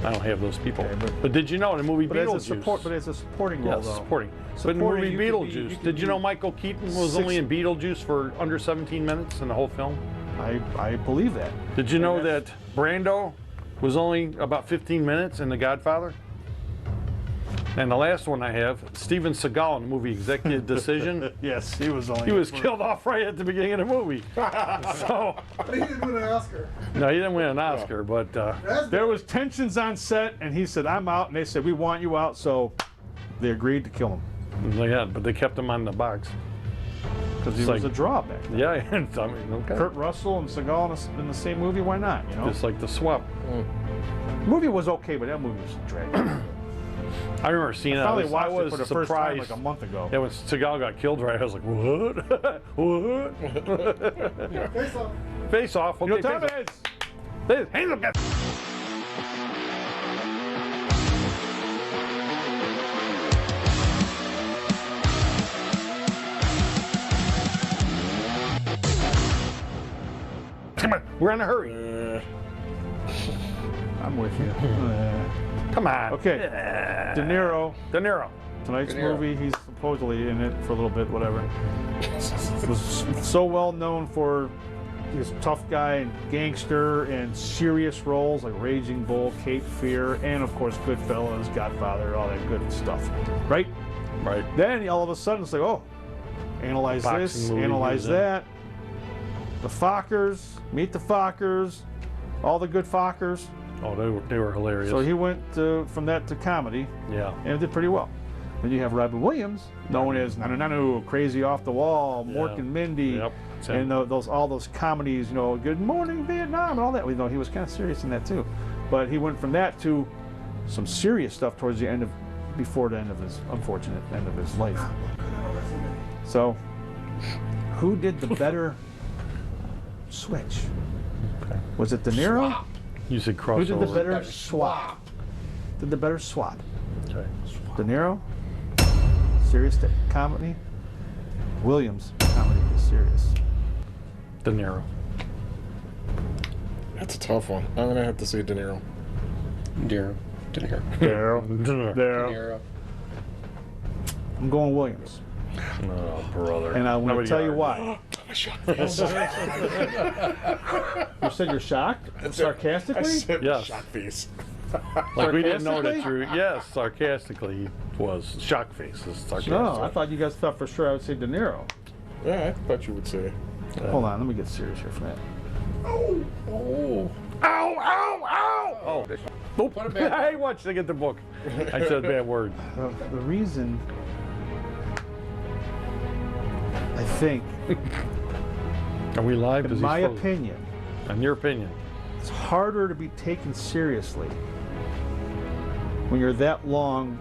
I don't have those people. But did you know in the movie But as Beetlejuice? it's a supporting role, Yes, though. supporting. But in the Supporting, movie you could be- Beetlejuice, you could did you be know Michael Keaton was only in Beetlejuice for under 17 minutes in the whole film? I believe that. Did you know that Brando was only about 15 minutes in The Godfather? And the last one I have, Steven Seagal in the movie Executive Decision. Yes, he was only. He was killed off right at the beginning of the movie. So But he didn't win an Oscar. no, he didn't win an Oscar, but There was tensions on set, and he said, "I'm out," and they said, "We want you out," so they agreed to kill him yeah, but they kept him on the box. because he It's was like- a drawback. Yeah, and I mean, okay. Kurt Russell and Seagal in the same movie. Why not? You know, Just like the swap. the movie was okay, but that movie was a drag. I remember seeing it. finally I watched was it for the first time surprised. like a month ago. Yeah, when Seagal got killed, right? I was like, what? What? Face off. Face off. You know Okay, what time face it is? off. Hands up, guys. Come on, we're in a hurry. I'm with you. Come on. Okay. De Niro. De Niro. Tonight's De Niro. movie, he's supposedly in it for a little bit, whatever. Was so well known for his tough guy and gangster and serious roles like Raging Bull, Cape Fear, and of course Goodfellas, Godfather, all that good stuff. Right? Right. Then all of a sudden it's like, oh, analyze Boxing this, movie analyze he was in. that. The Fockers, meet the Fockers, all the good Fockers. Oh, they were hilarious. So he went from that to comedy. Yeah. And it did pretty well. Then you have Robin Williams, known as Nanu, Crazy Off the Wall, Mork and Mindy, Yep. and all those comedies, you know, Good Morning Vietnam, and all that. You know, he was kind of serious in that too. But he went from that to some serious stuff towards the end before the end of his unfortunate end of his life. So, who did the better switch? Was it De Niro? You said crossover. Who did the better swap? Did the better swap? Okay. De Niro, serious comedy. Williams, comedy is serious. De Niro. That's a tough one. I'm gonna have to say De Niro. De Niro. Daryl. I'm going Williams. Oh, brother. And I'm going Nobody to tell you are. why. You said you're shocked? Sarcastically? I said Yes. shock face. Like we didn't know that Sarcastically? through. Yes, sarcastically was shock faces. Sarcastic. No, I thought you guys thought for sure I would say De Niro. Yeah, I thought you would say. Hold on, let me get serious here for that. Oh. Ow, ow, ow! Oh. Nope. Put it back. Hey, watch, they get the book. I said a bad word. The reason I think, Are we live? in Is he my supposed- opinion, In your opinion. it's harder to be taken seriously when you're that long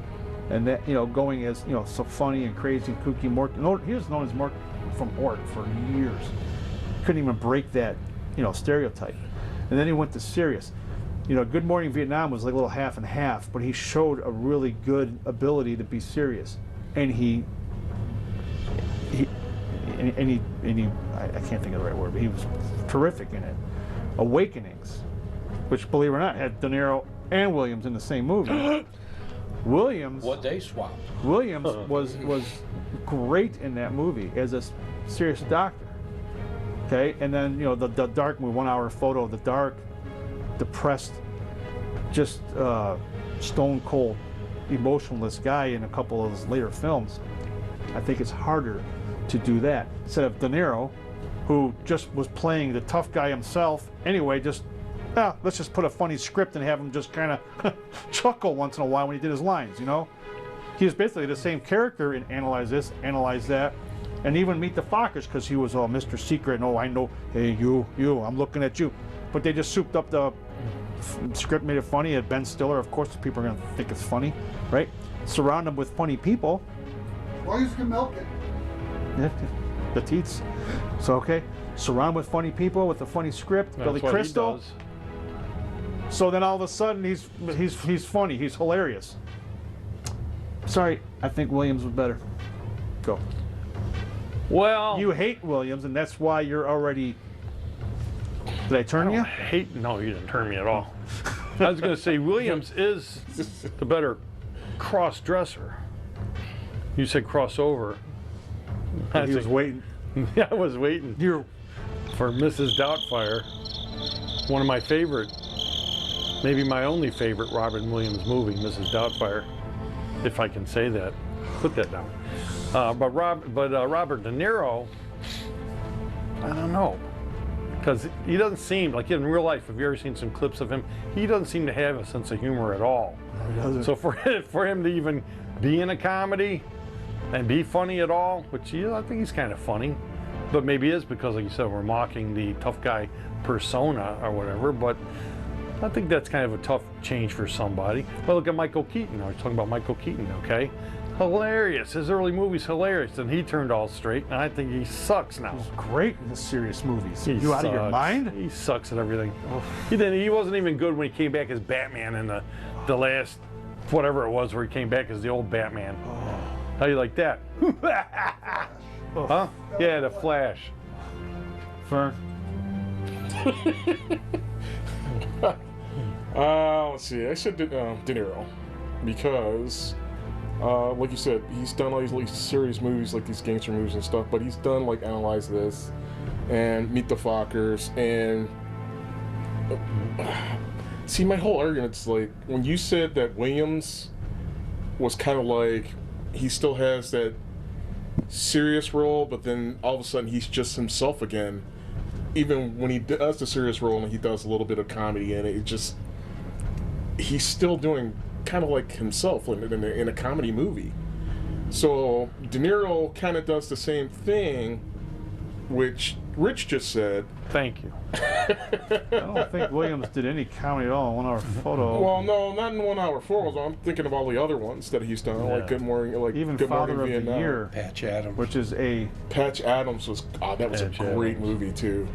and that, you know, going as, you know, so funny and crazy and kooky. He was known as Mork from Ort for years. Couldn't even break that, you know, stereotype. And then he went to serious. you know, Good Morning Vietnam was like a little half and half, but he showed a really good ability to be serious, and he I can't think of the right word, but he was terrific in it. Awakenings, which, believe it or not, had De Niro and Williams in the same movie. Williams. What they swapped. Williams was great in that movie as a serious doctor. Okay, and then you know the Dark movie, 1 hour photo of the Dark, depressed, just stone cold, emotionless guy in a couple of his later films. I think it's harder to do that instead of De Niro, who just was playing the tough guy himself anyway. Just let's just put a funny script and have him just kind of chuckle once in a while when he did his lines. You know, he was basically the same character in Analyze This, Analyze That, and even Meet the Fockers, because he was Mr. Secret. And, oh, I know, hey, you, I'm looking at you. But they just souped up the script, made it funny. Had Ben Stiller, of course, people are going to think it's funny, right? Surround him with funny people. Why you can milk it? The teats. So, okay, surround with funny people with a funny script. That's Billy what Crystal. he does. So then all of a sudden he's funny. He's hilarious. Sorry, I think Williams was better. Go. Well, you hate Williams, and that's why you're already. Did I turn you? No, you didn't turn me at all. I was going to say Williams is the better cross-dresser. You said crossover. He was waiting. Yeah, I was waiting. For Mrs. Doubtfire, one of my favorite, maybe my only favorite Robin Williams movie, Mrs. Doubtfire, if I can say that. Put that down. But Robert De Niro, I don't know, because he doesn't seem like in real life. Have you ever seen some clips of him? He doesn't seem to have a sense of humor at all. No, he doesn't. So for him to even be in a comedy and be funny at all, which I think he's kind of funny, but maybe it is because, like you said, we're mocking the tough guy persona or whatever. But I think that's kind of a tough change for somebody. But look at Michael Keaton. I was talking about Michael Keaton, okay? Hilarious. His early movies hilarious, and he turned all straight, and I think he sucks now. He's great in the serious movies. He You out of your sucks. mind? He sucks at everything. He wasn't even good when he came back as Batman in the last whatever it was where he came back as the old Batman. How do you like that? Huh? Yeah, the Flash. Fern. Let's see. I said De Niro because, like you said, he's done all these serious movies, like these gangster movies and stuff. But he's done like Analyze This and Meet the Fockers and see, my whole argument's like when you said that Williams was kind of like he still has that serious role, but then all of a sudden he's just himself again. Even when he does the serious role and he does a little bit of comedy in it, he's still doing kind of like himself in a comedy movie. So De Niro kind of does the same thing, which Rich just said. Thank you. I don't think Williams did any comedy at all in 1 hour photo. Well, no, not in 1 hour photos. I'm thinking of all the other ones that he's done, like Good Morning, like even Good Father Morning of the Vietnam. Year, Patch Adams, which is a Patch Adams was that was a great movie too.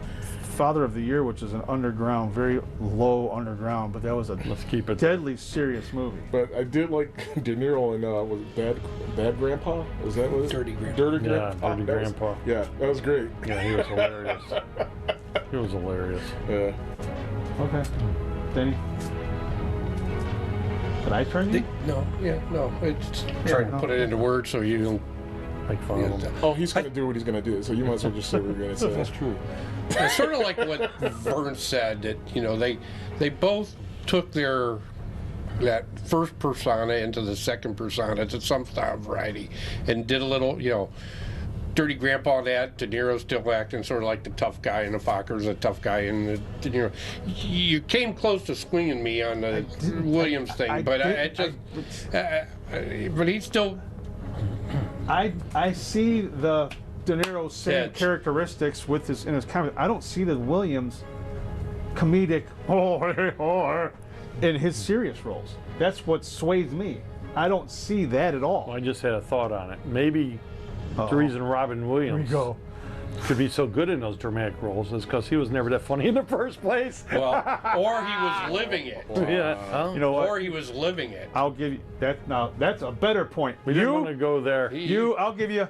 Father of the Year, which is an underground, very low underground, but that was a deadly serious movie. But I did like De Niro in was it Bad Grandpa? Was that what? Dirty Grandpa. Dirty Yeah, Grandpa. Dirty Grandpa. Yeah, that was great. Yeah, he was hilarious. He was hilarious. Yeah. Okay. Danny? Did I turn you? No. It's trying to put it into words so you don't make fun of him. Oh, he's going to do what he's going to do, so you might as well just say what you're going to say. That's true. It's sort of like what Vern said, that they both took that first persona into the second persona to some style of variety and did a little, Dirty Grandpa that, De Niro still acting sort of like the tough guy in the Fockers, the tough guy in the De Niro. You came close to swinging me on the Williams thing, but but he's still. I see the De Niro same characteristics with in his comedy. I don't see the Williams comedic in his serious roles. That's what sways me. I don't see that at all. Well, I just had a thought on it. Maybe the reason Robin Williams to be so good in those dramatic roles is because he was never that funny in the first place. Well, or he was living it. Yeah. You know what? Or he was living it. I'll give you that. Now that's a better point. We didn't want to go there. I'll give you.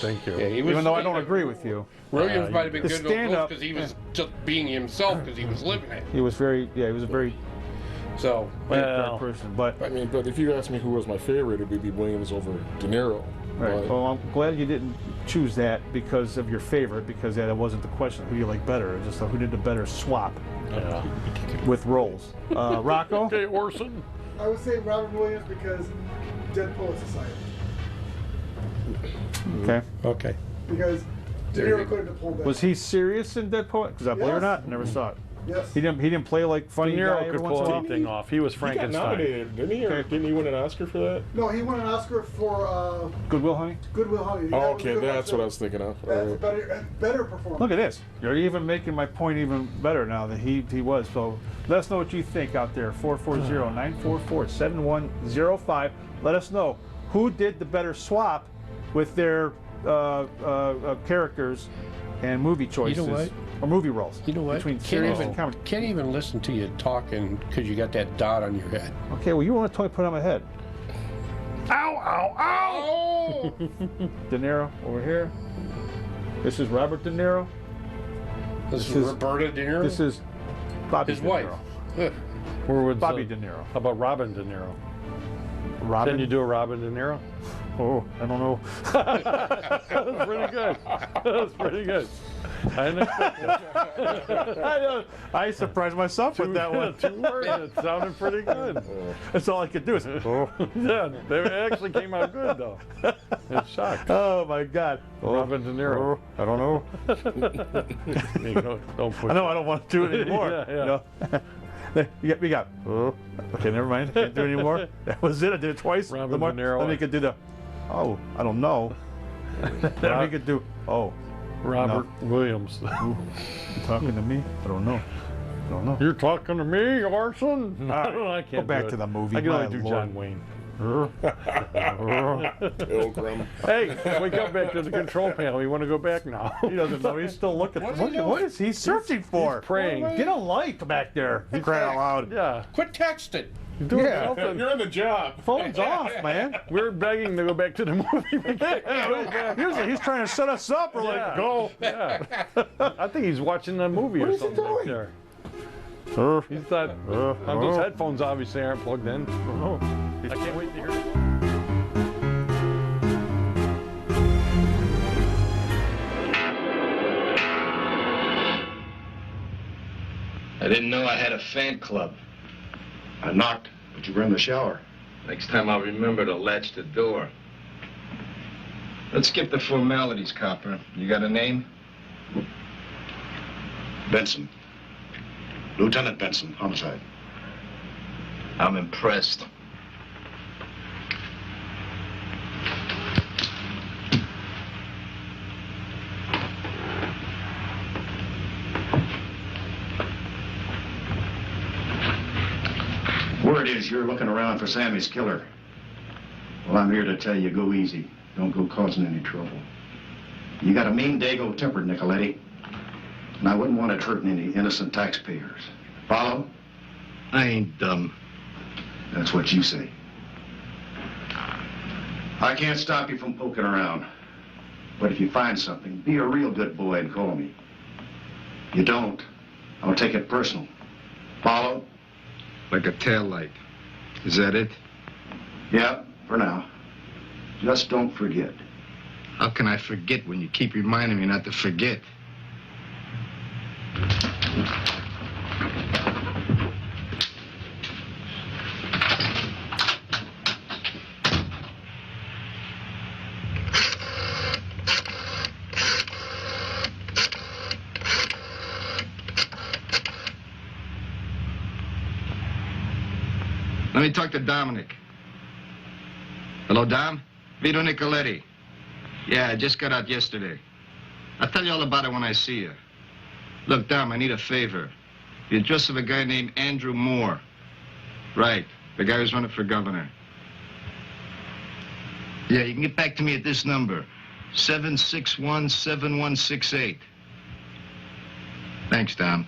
Thank you. Yeah, he was, even though I don't agree with you. Williams might have been The good stand-up- because he was just being himself because he was living it. He was very. Yeah, he was a very. So, that person, but I mean, but if you ask me who was my favorite, it would be Williams over De Niro. right. But- Well, I'm glad you didn't choose that because of your favorite, because that wasn't the question. Who do you like better? It's just who did the better swap with roles. Rocco. Okay, Orson. I would say Robin Williams because Dead Poet Society. Okay. Okay. Because De Niro couldn't have pulled that. Was he serious in Dead Poet? Because I believe it or Yes. not, never saw it. Yes. He didn't play like De funny guy Niro every could once in a pull while. anything off. He was He got Frankenstein. nominated, didn't he? Or didn't he win an Oscar for that? No, he won an Oscar for Goodwill Hunting. Goodwill Hunting. Oh, That was okay, good. that's what I was thinking of. That's a better performance. Look at this. You're even making my point even better now that he was. So let us know what you think out there. 440-944-7105. Let us know who did the better swap with their characters and movie choices. You know what? Or movie roles. You know what? Between serious and comedy. Can't even listen to you talking because you got that dot on your head. Okay, well, you want to put on my head. Ow, ow, ow! De Niro over here. This is Robert De Niro. This is Roberta De Niro? This is Bobby His De wife. Niro. Where would Bobby De Niro. How about Robin De Niro? Robin? Can you do a Robin De Niro? Oh, I don't know. That was pretty good. That was pretty good. I didn't expect that. I surprised myself with that one. 2 words. It sounded pretty good. That's all I could do is. Oh. Yeah, they actually came out good though. It's shocked. Oh my God. Robin De Niro. I don't know. Don't push I know I don't want to do it anymore. Yeah. We got. Oh. Okay, never mind. Can't do it anymore. That was it. I did it twice. Robin De Niro. Then we could do the. Oh, I don't know. Then we could do. Oh. Robert Williams. You talking to me? I don't know. I don't know. You're talking to me, Orson? I don't know. I can't Go back do it. to the movie. I can only My do Lord. John Wayne. Pilgrim. Hey, we come back to the control panel. You want to go back now? He doesn't know. He's still looking. What is he searching for? He's praying. Get a light back there. You crying out loud. Yeah. Quit texting. You're doing Yeah. something. You're on the job. Phone's off, man. We're begging to go back to the movie. We can't go back. Usually he's trying to set us up. We're like, go. Yeah. I think he's watching a movie or something back there. He's not. Those headphones obviously aren't plugged in. I can't wait to hear it. I didn't know I had a fan club. I knocked, but you were in the shower. Next time I'll remember to latch the door. Let's skip the formalities, copper. You got a name? Benson. Lieutenant Benson, homicide. I'm impressed. Word is you're looking around for Sammy's killer. Well, I'm here to tell you, go easy. Don't go causing any trouble. You got a mean dago temper, Nicoletti. And I wouldn't want it hurting any innocent taxpayers. Follow? I ain't dumb. That's what you say. I can't stop you from poking around. But if you find something, be a real good boy and call me. You don't, I'll take it personal. Follow? Like a taillight. Is that it? Yeah, for now. Just don't forget. How can I forget when you keep reminding me not to forget? Let me talk to Dominic. Hello, Dom? Vito Nicoletti. Yeah, I just got out yesterday. I'll tell you all about it when I see you. Look, Dom, I need a favor. The address of a guy named Andrew Moore. Right, the guy who's running for governor. Yeah, you can get back to me at this number, 761-7168. Thanks, Tom.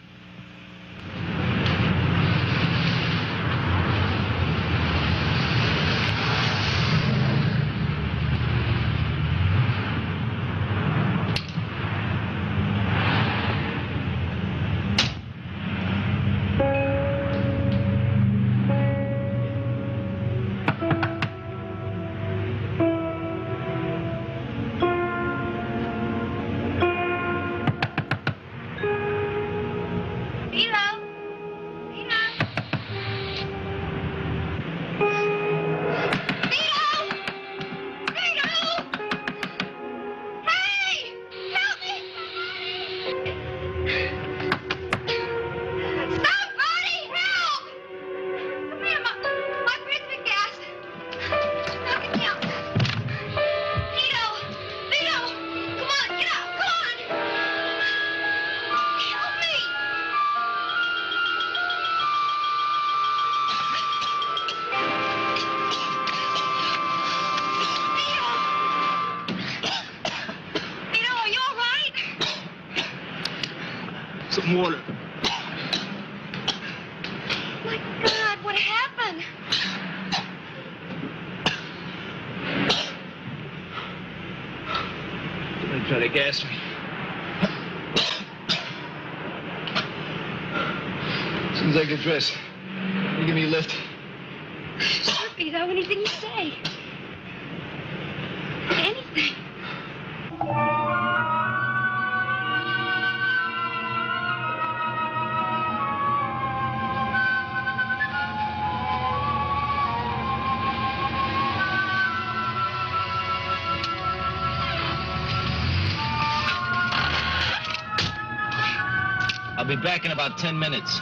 Some water. My God, what happened? They try to gas me. As soon as I get dressed, you give me a lift. Sure, Vito, anything you say. Anything. I'll be back in about 10 minutes.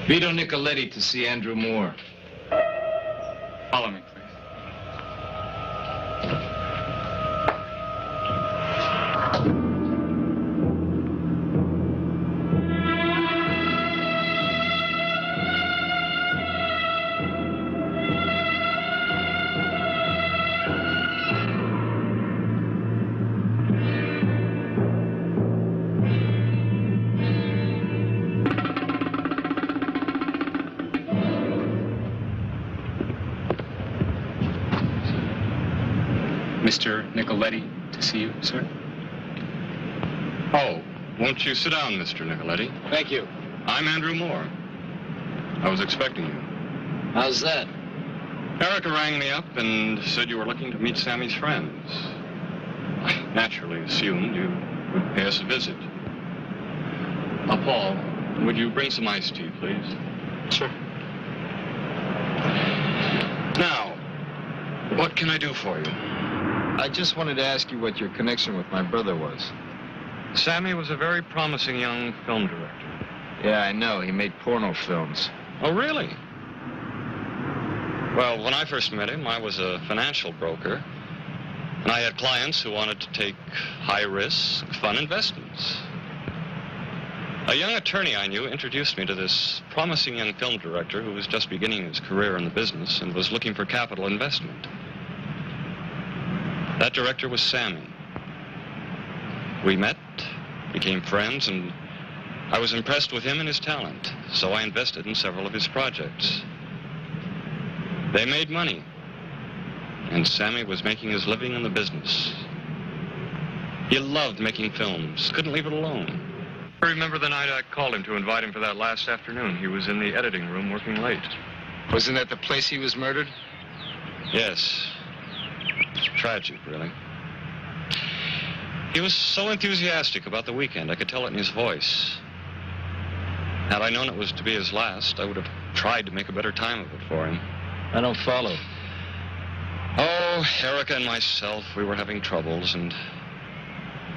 Vito Nicoletti to see Andrew Moore. Follow me, please. Mr. Nicoletti to see you, sir. Oh, won't you sit down, Mr. Nicoletti? Thank you. I'm Andrew Moore. I was expecting you. How's that? Erica rang me up and said you were looking to meet Sammy's friends. I naturally assumed you would pay us a visit. Paul, would you bring some iced tea, please? Sure. Now, what can I do for you? I just wanted to ask you what your connection with my brother was. Sammy was a very promising young film director. Yeah, I know. He made porno films. Oh, really? Well, when I first met him, I was a financial broker, and I had clients who wanted to take high-risk, fun investments. A young attorney I knew introduced me to this promising young film director who was just beginning his career in the business and was looking for capital investment. That director was Sammy. We met, became friends, and I was impressed with him and his talent, so I invested in several of his projects. They made money, and Sammy was making his living in the business. He loved making films, couldn't leave it alone. I remember the night I called him to invite him for that last afternoon. He was in the editing room working late. Wasn't that the place he was murdered? Yes. Tragic, really. He was so enthusiastic about the weekend, I could tell it in his voice. Had I known it was to be his last, I would have tried to make a better time of it for him. I don't follow. Oh, Erica and myself, we were having troubles, and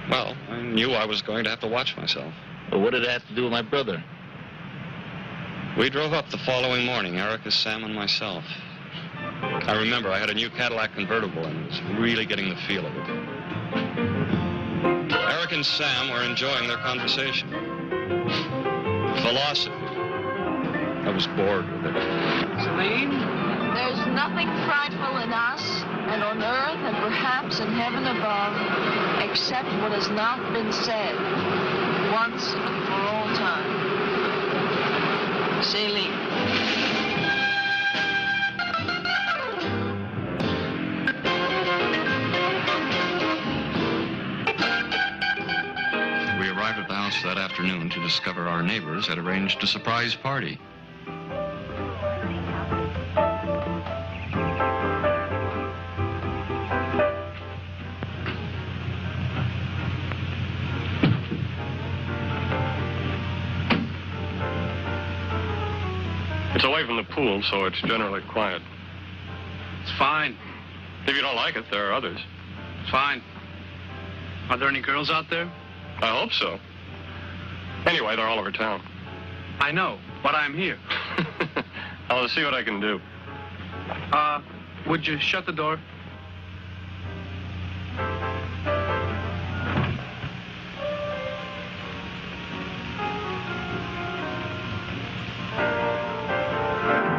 Well, I knew I was going to have to watch myself. But what did it have to do with my brother? We drove up the following morning, Erica, Sam, and myself. I remember I had a new Cadillac convertible and was really getting the feel of it. Eric and Sam were enjoying their conversation. Philosophy. I was bored with it. Celine? There's nothing frightful in us, and on earth, and perhaps in heaven above, except what has not been said, once and for all time. Celine. We arrived at the house that afternoon to discover our neighbors had arranged a surprise party. It's away from the pool, so it's generally quiet. It's fine. If you don't like it, there are others. It's fine. Are there any girls out there? I hope so. Anyway, they're all over town. I know, but I'm here. I'll see what I can do. Would you shut the door?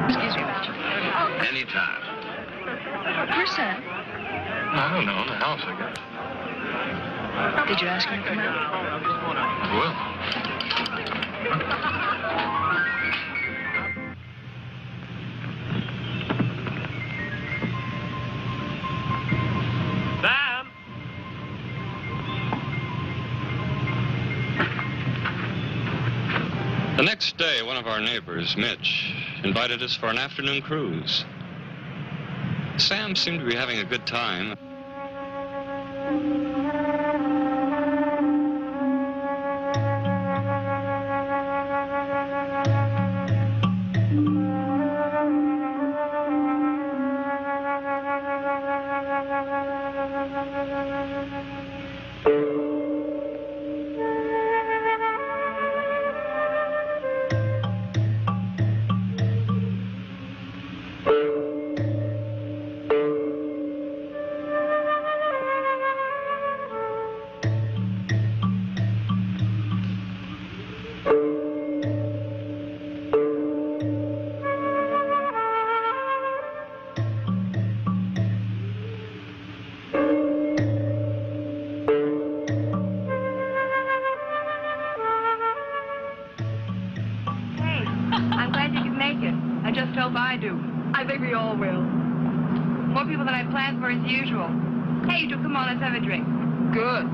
Excuse me. Anytime. Where's Sam? I don't know, in the house, I guess. Did you ask him to come out? Well. Sam! The next day, one of our neighbors, Mitch, invited us for an afternoon cruise. Sam seemed to be having a good time. I'm glad you could make it. I just hope I do. I think we all will. More people than I planned for as usual. Hey, you two, come on, let's have a drink. Good.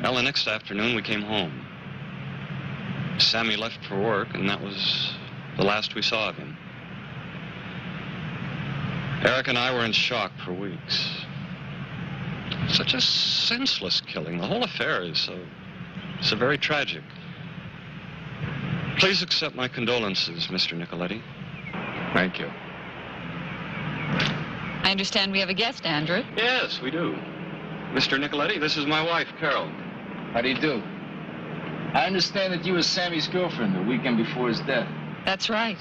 Well, the next afternoon, we came home. Sammy left for work, and that was the last we saw of him. Eric and I were in shock for weeks. Such a senseless killing. The whole affair is so very tragic. Please accept my condolences, Mr. Nicoletti. Thank you. I understand we have a guest, Andrew. Yes, we do. Mr. Nicoletti, this is my wife, Carol. How do you do? I understand that you were Sammy's girlfriend the weekend before his death. That's right.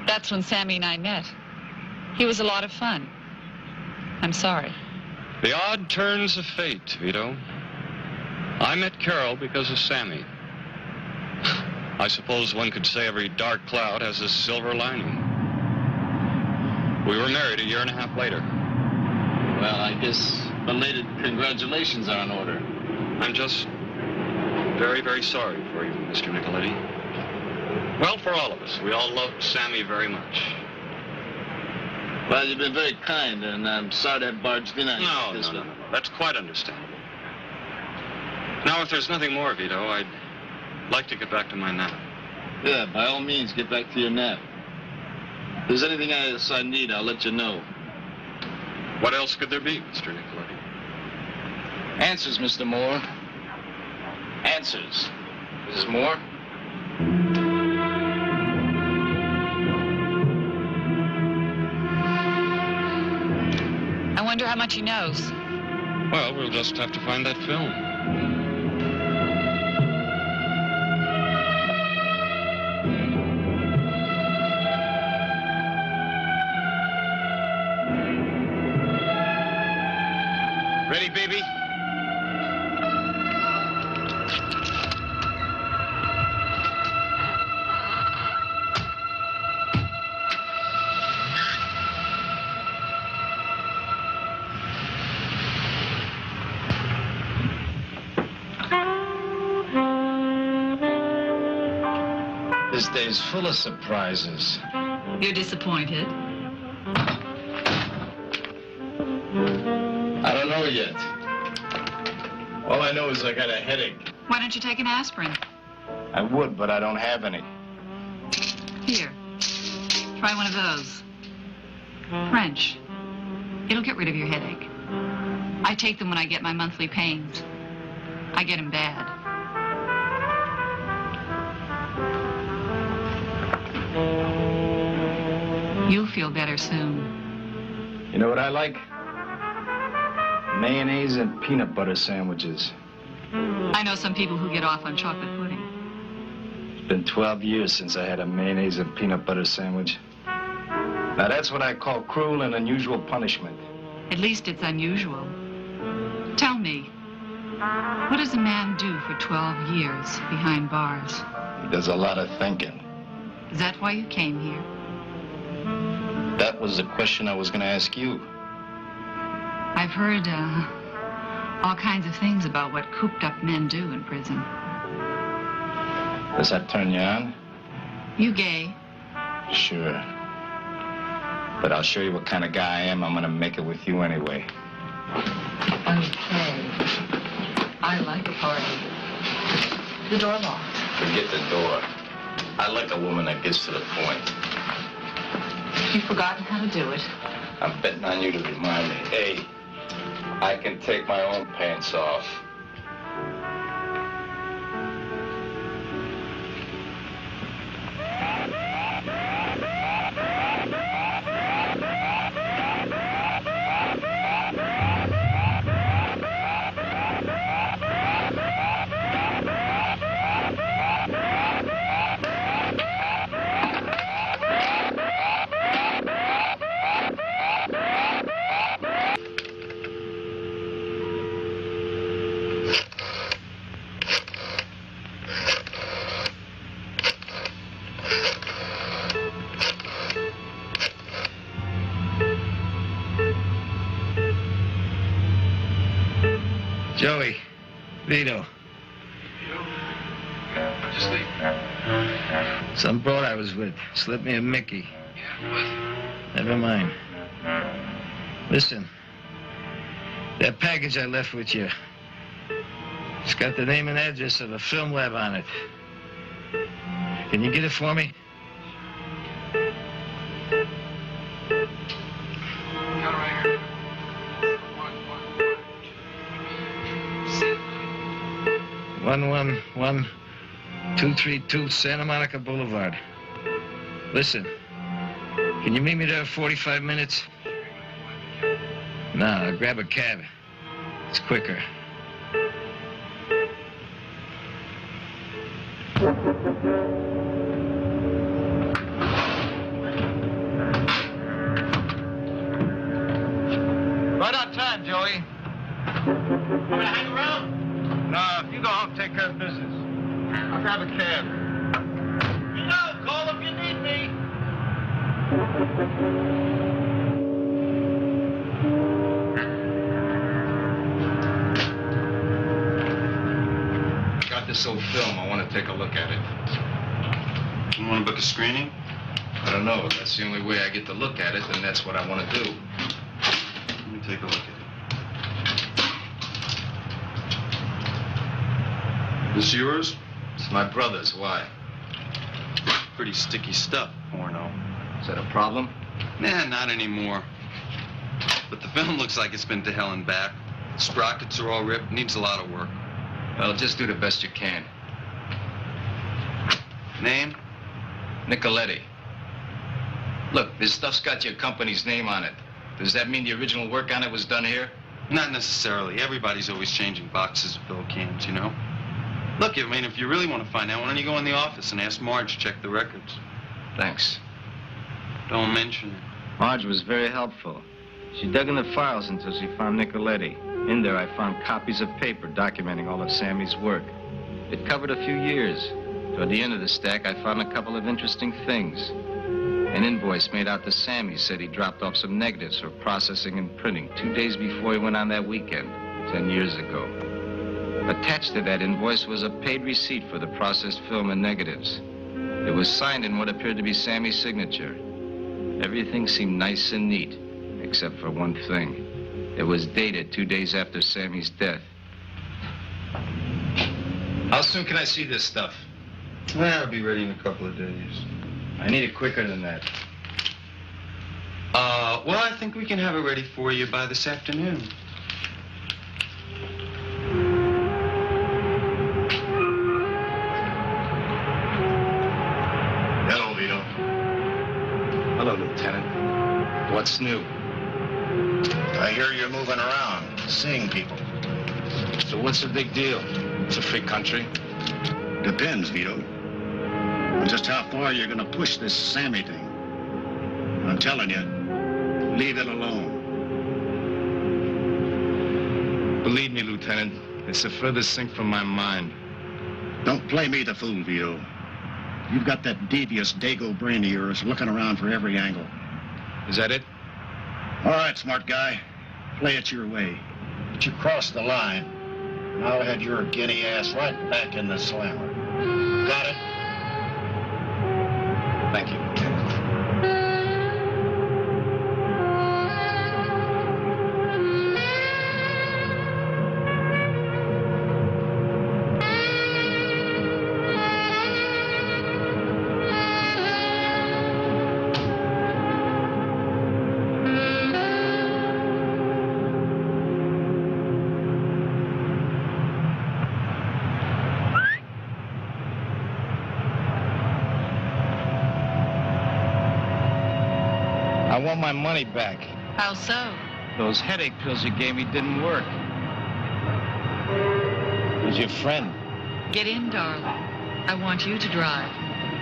That's when Sammy and I met. He was a lot of fun. I'm sorry. The odd turns of fate, Vito. I met Carol because of Sammy. I suppose one could say every dark cloud has a silver lining. We were married a year and a half later. Well, I guess belated congratulations are in order. I'm just very, very sorry for you, Mr. Nicoletti. Well, for all of us. We all loved Sammy very much. Well, you've been very kind, and I'm sorry to have barged in on you. No. That's quite understandable. Now, if there's nothing more, Vito, I'd like to get back to my nap. Yeah, by all means, get back to your nap. If there's anything else I need, I'll let you know. What else could there be, Mr. Nicoletti? Answers, Mr. Moore. Answers. Mrs. Moore? much he knows. Well, we'll just have to find that film. Ready, baby? This day's full of surprises. You're disappointed? I don't know yet. All I know is I got a headache. Why don't you take an aspirin? I would, but I don't have any. Here. Try one of those. French. It'll get rid of your headache. I take them when I get my monthly pains. I get them bad. You'll feel better soon. You know what I like? Mayonnaise and peanut butter sandwiches. I know some people who get off on chocolate pudding. It's been 12 years since I had a mayonnaise and peanut butter sandwich. Now that's what I call cruel and unusual punishment. At least it's unusual. Tell me, what does a man do for 12 years behind bars? He does a lot of thinking. Is that why you came here? That was the question I was going to ask you. I've heard all kinds of things about what cooped-up men do in prison. Does that turn you on? You gay? Sure. But I'll show you what kind of guy I am. I'm going to make it with you anyway. Okay. I like a party. The door locked. Forget the door. I like a woman that gets to the point. You've forgotten how to do it. I'm betting on you to remind me. Hey, I can take my own pants off. Joey, Vito. Just leave. Some broad I was with slipped me a Mickey. Never mind. Listen, that package I left with you, it's got the name and address of a film lab on it. Can you get it for me? One 232 Santa Monica Boulevard. Listen, can you meet me there in 45 minutes? No, I'll grab a cab. It's quicker. Right on time, Joey. You gonna hang around? No, if you go home, take care of business. I'll grab a cab. You know, call if you need me. I got this old film. I want to take a look at it. You want to book a screening? I don't know. That's the only way I get to look at it, and that's what I want to do. Let me take a look at it. This yours? It's my brother's. Why? Pretty sticky stuff, porno. Is that a problem? Nah, not anymore. But the film looks like it's been to hell and back. Sprockets are all ripped. Needs a lot of work. Well, just do the best you can. Name? Nicoletti. Look, this stuff's got your company's name on it. Does that mean the original work on it was done here? Not necessarily. Everybody's always changing boxes of fill cans, you know? Look, I mean, if you really want to find out, why don't you go in the office and ask Marge to check the records? Thanks. Don't mention it. Marge was very helpful. She dug in the files until she found Nicoletti. In there, I found copies of paper documenting all of Sammy's work. It covered a few years. Toward the end of the stack, I found a couple of interesting things. An invoice made out to Sammy said he dropped off some negatives for processing and printing 2 days before he went on that weekend, 10 years ago. Attached to that invoice was a paid receipt for the processed film and negatives. It was signed in what appeared to be Sammy's signature. Everything seemed nice and neat, except for one thing. It was dated 2 days after Sammy's death. How soon can I see this stuff? Well, it'll be ready in a couple of days. I need it quicker than that. Well, I think we can have it ready for you by this afternoon. Hello, Vito. Hello, Lieutenant. What's new? I hear you're moving around, seeing people. So what's the big deal? It's a free country. Depends, Vito. On just how far you're gonna push this Sammy thing. I'm telling you, leave it alone. Believe me, Lieutenant, it's the furthest thing from my mind. Don't play me the fool, Vito. You've got that devious Dago brain of yours looking around for every angle. Is that it? All right, smart guy. Play it your way. But you cross the line, and I'll head your guinea ass right back in the slammer. Got it? Thank you, Lieutenant. I want my money back. How so? Those headache pills you gave me didn't work. Who's your friend? Get in, darling. I want you to drive.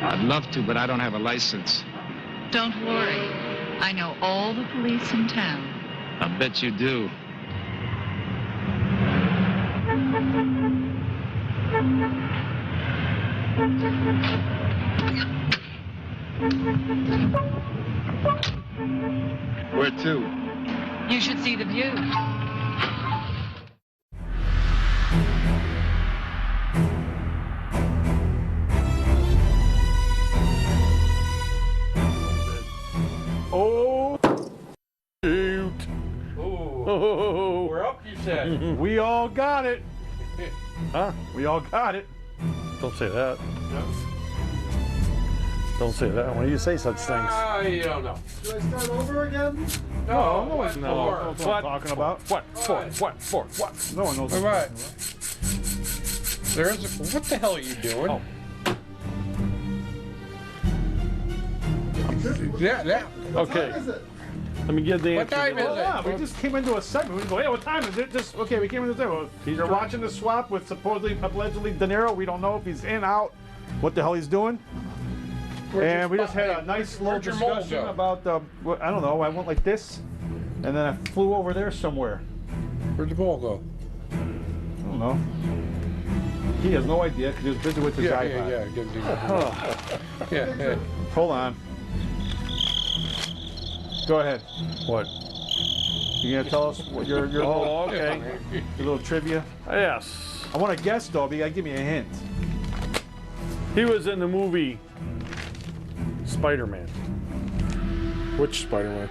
I'd love to, but I don't have a license. Don't worry. I know all the police in town. I bet you do. Where to? You should see the view. Oh, shoot. Oh. We're up, you said. We all got it. Huh? We all got it. Don't say that. Don't say that when you say such things. You don't know. Do I start over again? No, No, what no. for? That's what I'm talking about. What? What? No one knows. All right. There's. What the hell are you doing? Oh. Yeah. What Okay. time is it? Let me get the What answer. time is Oh, it? yeah, we just came into a segment. We go, hey, what time is it? Just okay. We came into the segment. You're watching the swap with supposedly, allegedly, De Niro. We don't know if he's in, out, what the hell he's doing. And we just had a nice little Where'd your mole discussion go? about I don't know. I went like this, and then I flew over there somewhere. Where'd the ball go? I don't know. He has no idea because he was busy with his iPod. Yeah. Hold on. Go ahead. What? You gonna tell us what your Oh, little, okay. your little trivia? Yes. I want to guess though, but you gotta give me a hint. He was in the movie Spider-Man. Which Spider-Man?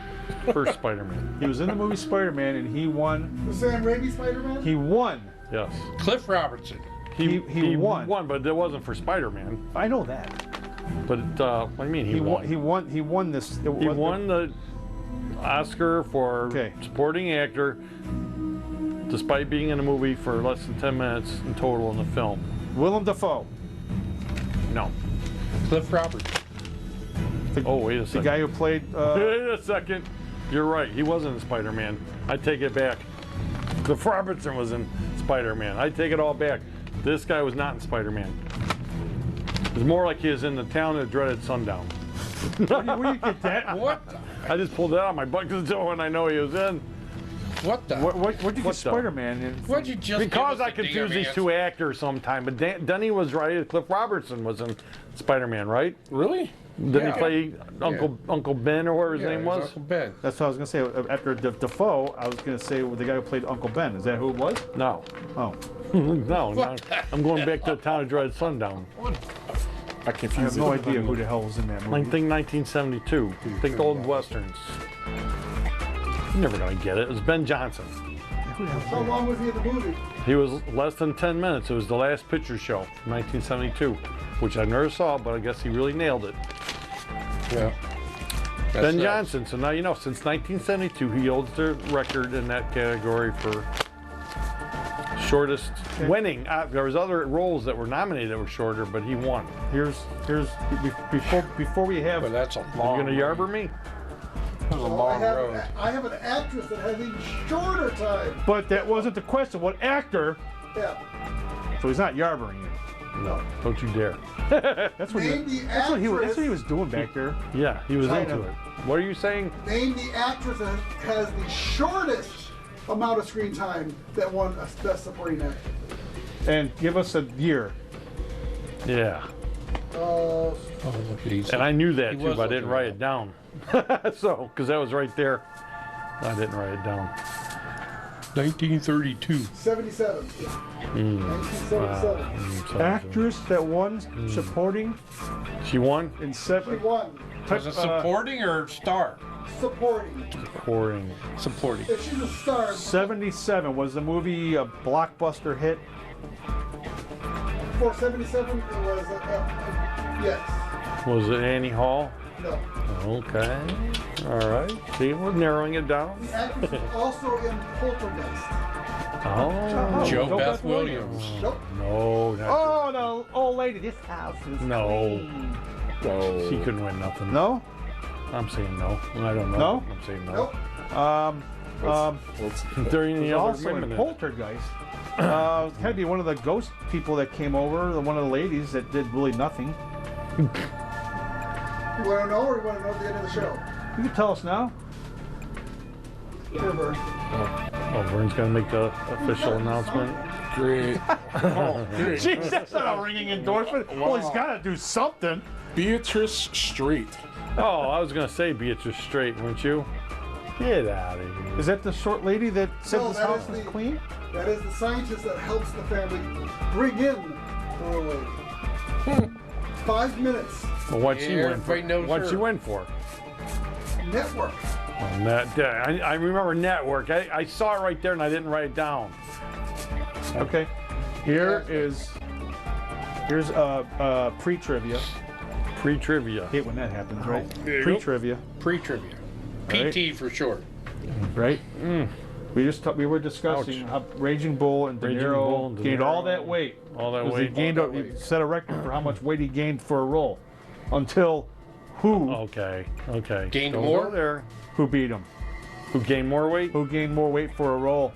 First Spider-Man. He was in the movie Spider-Man, and he won. The Sam Raimi Spider-Man? He won. Yes. Cliff Robertson. He won. But it wasn't for Spider-Man. I know that. But what do you mean he won? He won this. He won the Oscar for supporting actor, despite being in a movie for less than 10 minutes in total in the film. Willem Dafoe. No. Cliff Robertson. Oh, wait a second. The guy who played. Wait a second. You're right. He wasn't in Spider-Man. I take it back. Cliff Robertson was in Spider-Man. I take it all back. This guy was not in Spider-Man. It's more like he was in the town that dreaded sundown. Where do you get that? What? I just pulled that out of my butt because it's the one I know he was in. What the? What'd you get What the? Spider-Man in? What'd you just Because give us I a confuse damn these two actors sometime. But Denny was right. Cliff Robertson was in Spider-Man, right? Really? Didn't Yeah. he play Uncle Ben or whatever his name was? Uncle Ben. That's what I was gonna say. After Defoe, I was gonna say the guy who played Uncle Ben. Is that who it was? No. Oh. no, I'm going back to the town of dreaded sundown. I confused I have no it. idea who the hell was in that movie. I think 1972. Think the old westerns. You're never gonna get it. It was Ben Johnson. How long was he in the movie? He was less than 10 minutes. It was the last picture show, 1972, which I never saw, but I guess he really nailed it. Yeah. Ben Johnson. So now you know, since 1972, he holds the record in that category for shortest winning. There was other roles that were nominated that were shorter, but he won. Here's before we have. But that's a You long. gonna yarber me? That was a I long have, road. I have an actress that has even shorter time. But that wasn't the question. What actor? Yeah. So he's not yarbering you. No, don't you dare. That's what Name the that's what actress. he was doing back there. Yeah, he was Trying into to- it. What are you saying? Name the actress that has the shortest amount of screen time that won a Best Supporting Actor. And give us a year. Yeah. Uh, Oh, look at these. And I knew that He too, was but I didn't looking write it it down. So, because that was right there. I didn't write it down. 1932. 77. 1977. Actress that won supporting She won? in She seven. won. Was it supporting or star? Supporting. Supporting. Supporting. If she's a star, 77 was the movie a blockbuster hit. for 77, it was yes. Was it Annie Hall? No. Okay. All right. See, we're narrowing it down. The actress was also in Poltergeist. Oh. Joe Beth Williams. Nope. No, not Oh, no, old lady, this house is No. clean. No. She couldn't win nothing. No? I'm saying no. I don't know. No? I'm saying no. Nope. Is there any There's other also women in in it? Poltergeist. It's gotta be one of the ghost people that came over, one of the ladies that did really nothing. You want to know, or you want to know at the end of the show? You can tell us now. Here, Vern. Oh, Vern's gonna make the official announcement. Great. Oh, great. Jeez, that's not a ringing endorsement. Well, he's gotta do something. Beatrice Straight. Oh, I was gonna say Beatrice Straight, weren't you? Get out of here. Is that the short lady that said No, this that house is is the- clean? That is the scientist that helps the family bring in the lady. 5 minutes. Well, what'd she Yeah, win for? everybody knows What'd her. she win for? Network. I remember Network. I saw it right there and I didn't write it down. Okay. Here's pre-trivia. Pre-trivia. Hate when that happens, right? There you go. Pre-trivia, Pre-trivia. All PT for short. right? We were discussing how Raging Bull and De Raging Niro Bull and De gained Niro. all that weight. All that 'Cause weight. He gained. He set a record for how much weight he gained for a role. Until who Okay. Gained Don't more? go there. who beat him? Who gained more weight? Who gained more weight for a role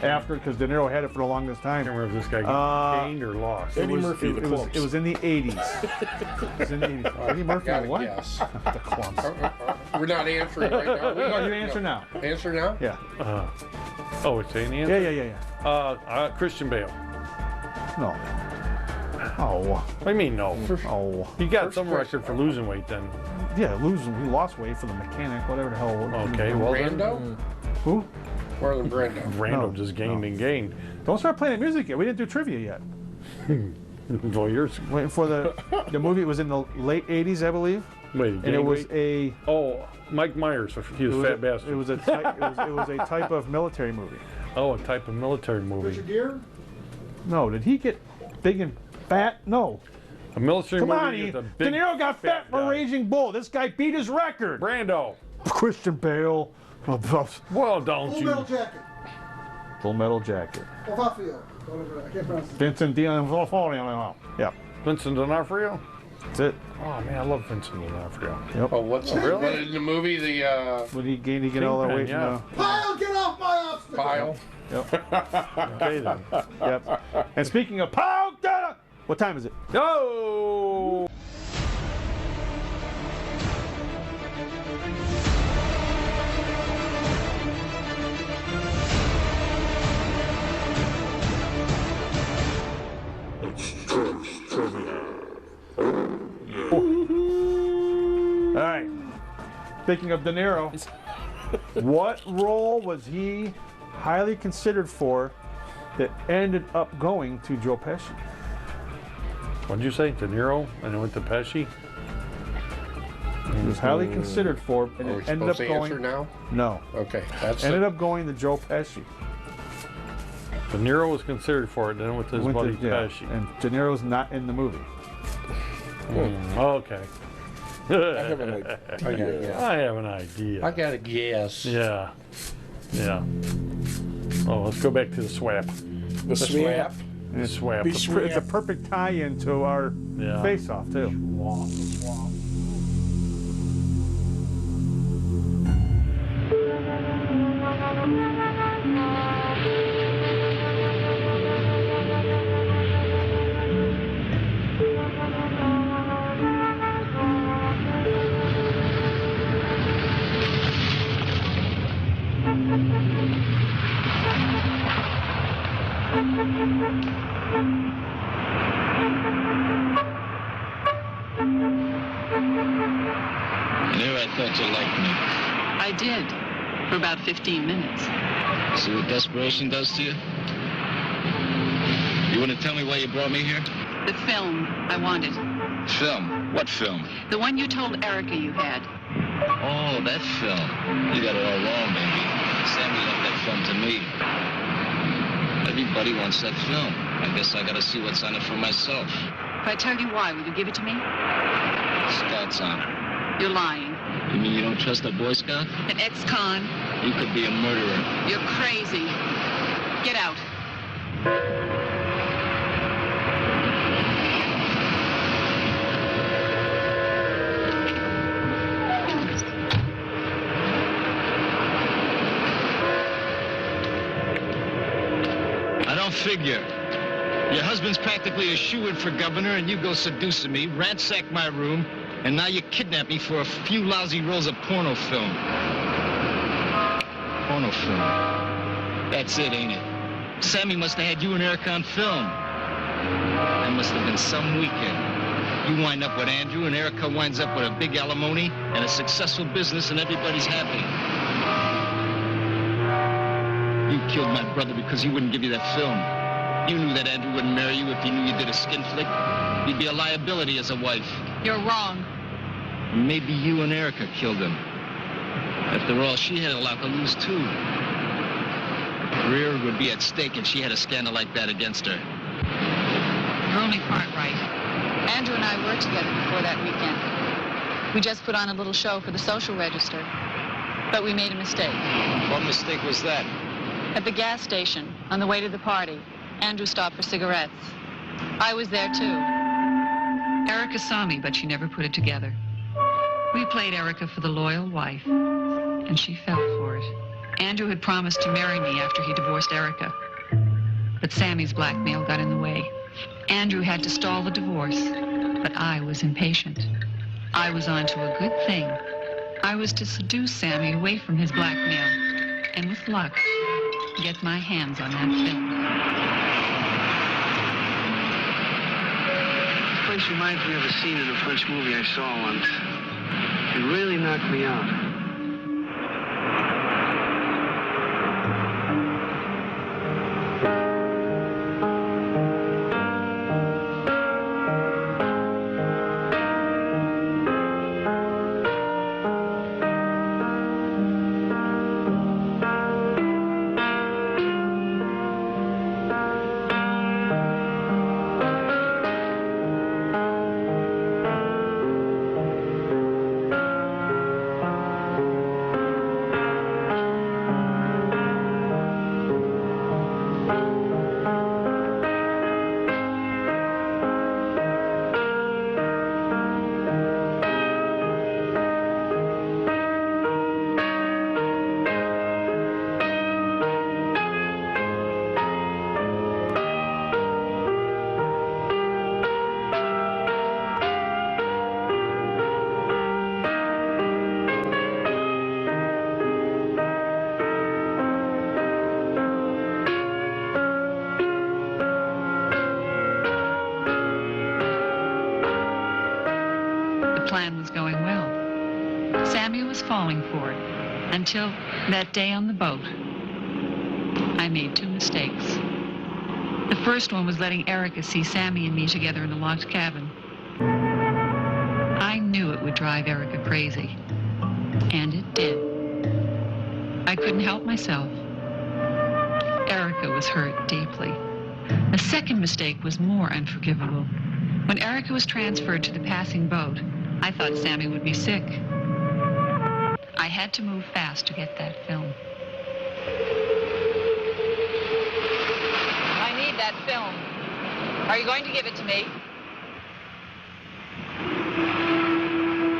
after? Because De Niro had it for the longest I time. can't remember if this guy gained or lost. Eddie Murphy, the clumps. It was in the 80s. It was in the 80s. Eddie Murphy, Gotta what? guess. The clumps. We're not answering right now. We- No, you answer now. Answer now? Yeah. Oh, it's saying the answer? Yeah. Christian Bale. No. Oh. What do you mean no? Oh. He got First some question. record for losing weight then. Yeah, losing. He lost weight for the mechanic, whatever the hell. Okay, well then. Brando? Who? Marlon Brando. Brando No, just gained no. and gained. Don't start playing the music yet. We didn't do trivia yet. Well, yours. Waiting for the movie. Was in the late 80s, I believe. Wait, And it was a. Oh, Mike Myers. He was It was fat a, bastard. it was a type. It was a type of military movie. Oh, a type of military movie. Richard Gere. No, did he get big and fat? No. A military Come movie. on, with a De big Niro got fat for guy. Raging Bull. This guy beat his record. Brando. Christian Bale. Well, don't Full you? Metal Jacket. Full Metal Jacket. Ovafio. Whatever. I can't pronounce it. Vincent D'Onofrio. Yeah. Vincent D'Onofrio. That's it. Oh man, I love Vincent D'Onofrio. Yep. Oh, what's Really? what in the movie? The When he gained to get all that Kingpin, weight. yeah. Pile, get off my obstacle! Pile. Yep. Okay then. Yep. And speaking of pow, what time is it? Yo! All right. Speaking of De Niro, what role was he highly considered for that ended up going to Joe Pesci? What'd you say? De Niro, and it went to Pesci. He was highly considered for, and Are we it ended up supposed to going. answer now? No. Okay, that's Ended it. up going to Joe Pesci. De Niro was considered for it, then it went to his buddy Pesci. And De Niro's not in the movie. Okay. I have an idea. I have an idea. I got a guess. Yeah. Yeah. Oh, let's go back to the swap. The swap. The swap. The It's a swap. perfect tie-in to our Yeah. face-off too. I knew I thought you liked me. I did, for about 15 minutes. See what desperation does to you? You want to tell me why you brought me here? The film I wanted. Film? What film? The one you told Erica you had. Oh, that film. You got it all wrong, baby. Sammy left that film to me. Everybody wants that film. I guess I gotta see what's on it for myself. If I tell you why, will you give it to me? Scout's on it. You're lying. You mean you don't trust a Boy Scout? An ex-con. You could be a murderer. You're crazy. Get out. I don't figure. Your husband's practically a shoo-in for governor, and you go seducing me, ransack my room, and now you kidnap me for a few lousy rolls of porno film. Porno film. That's it, ain't it? Sammy must have had you and Eric on film. That must have been some weekend. You wind up with Andrew, and Erica winds up with a big alimony and a successful business, and everybody's happy. You killed my brother because he wouldn't give you that film. You knew that Andrew wouldn't marry you if he knew you did a skin flick. You'd be a liability as a wife. You're wrong. Maybe you and Erica killed him. After all, she had a lot to lose, too. Her career would be at stake if she had a scandal like that against her. You're only part right. Andrew and I were together before that weekend. We just put on a little show for the Social Register. But we made a mistake. What mistake was that? At the gas station, on the way to the party, Andrew stopped for cigarettes. I was there, too. Erica saw me, but she never put it together. We played Erica for the loyal wife, and she fell for it. Andrew had promised to marry me after he divorced Erica, but Sammy's blackmail got in the way. Andrew had to stall the divorce, but I was impatient. I was on to a good thing. I was to seduce Sammy away from his blackmail, and with luck, get my hands on that film. This place reminds me of a scene in a French movie I saw once. It really knocked me out. plan was going well. Sammy was falling for it until that day on the boat. I made 2 mistakes. The first one was letting Erica see Sammy and me together in a locked cabin. I knew it would drive Erica crazy, and it did. I couldn't help myself. Erica was hurt deeply. The second mistake was more unforgivable. When Erica was transferred to the passing boat, I thought Sammy would be sick. I had to move fast to get that film. I need that film. Are you going to give it to me?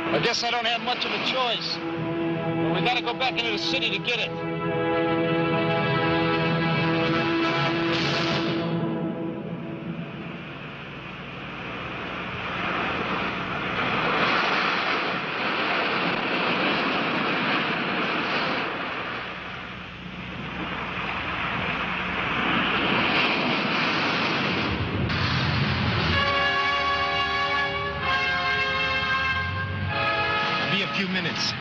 I guess I don't have much of a choice. But we gotta go back into the city to get it. Be a few minutes.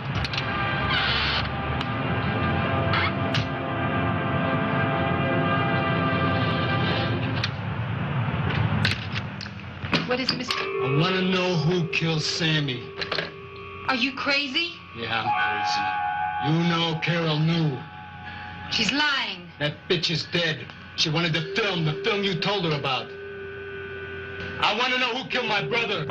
What is it, Mr.? I want to know who killed Sammy. Are you crazy? Yeah, I'm crazy. You know Carol knew. She's lying. That bitch is dead. She wanted the film you told her about. I want to know who killed my brother.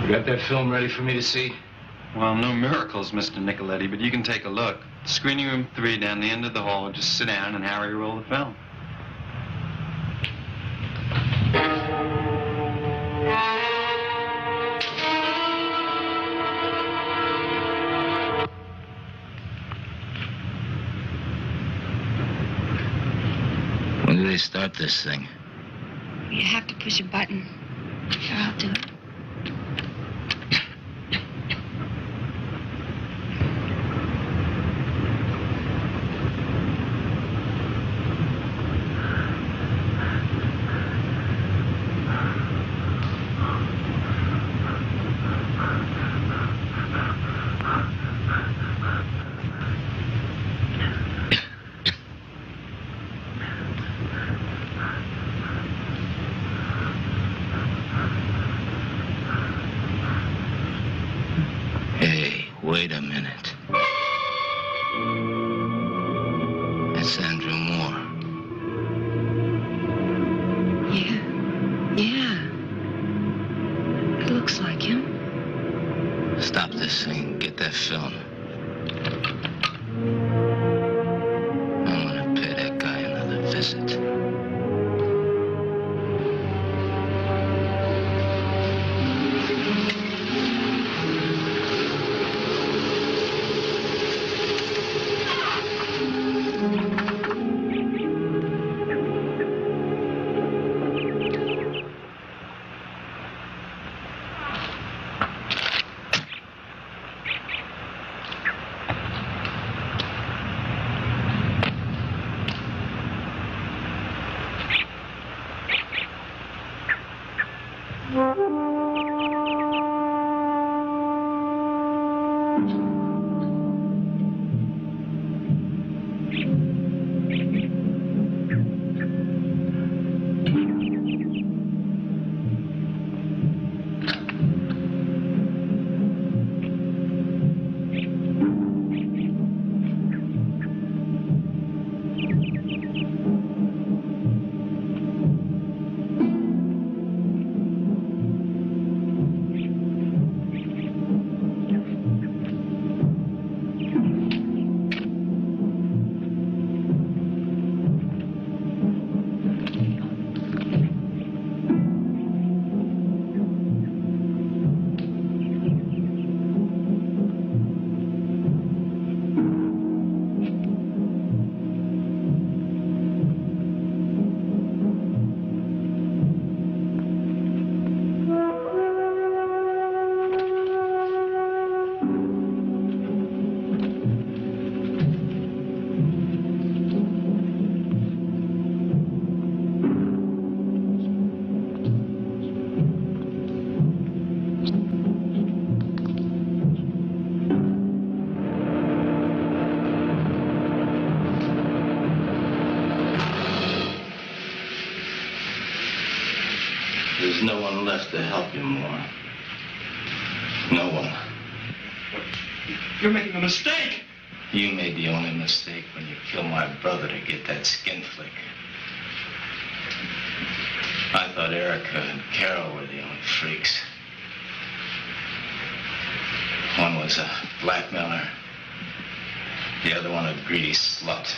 You got that film ready for me to see? Well, no miracles, Mr. Nicoletti, but you can take a look. Screening room 3 down the end of the hall. Just sit down and Harry roll the film. When do they start this thing? You have to push a button. Here, I'll do it. Hey, wait a minute. That's Andrew Moore. Yeah. It looks like him. Stop this thing. Get that film. I'm gonna pay that guy another visit. There's no one left to help you more. No one. You're making a mistake. You made the only mistake when you killed my brother to get that skin flick. I thought Erica and Carol were the only freaks. One was a blackmailer. The other one a greedy slut.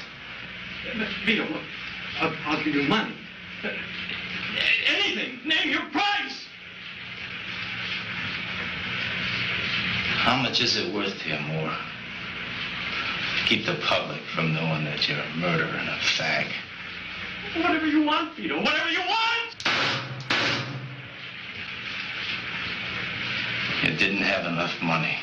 Vito, I'll give you money. Anything. Name your price. How much is it worth to you, Moore? Keep the public from knowing that you're a murderer and a fag. Whatever you want, Vito. Whatever you want. You didn't have enough money.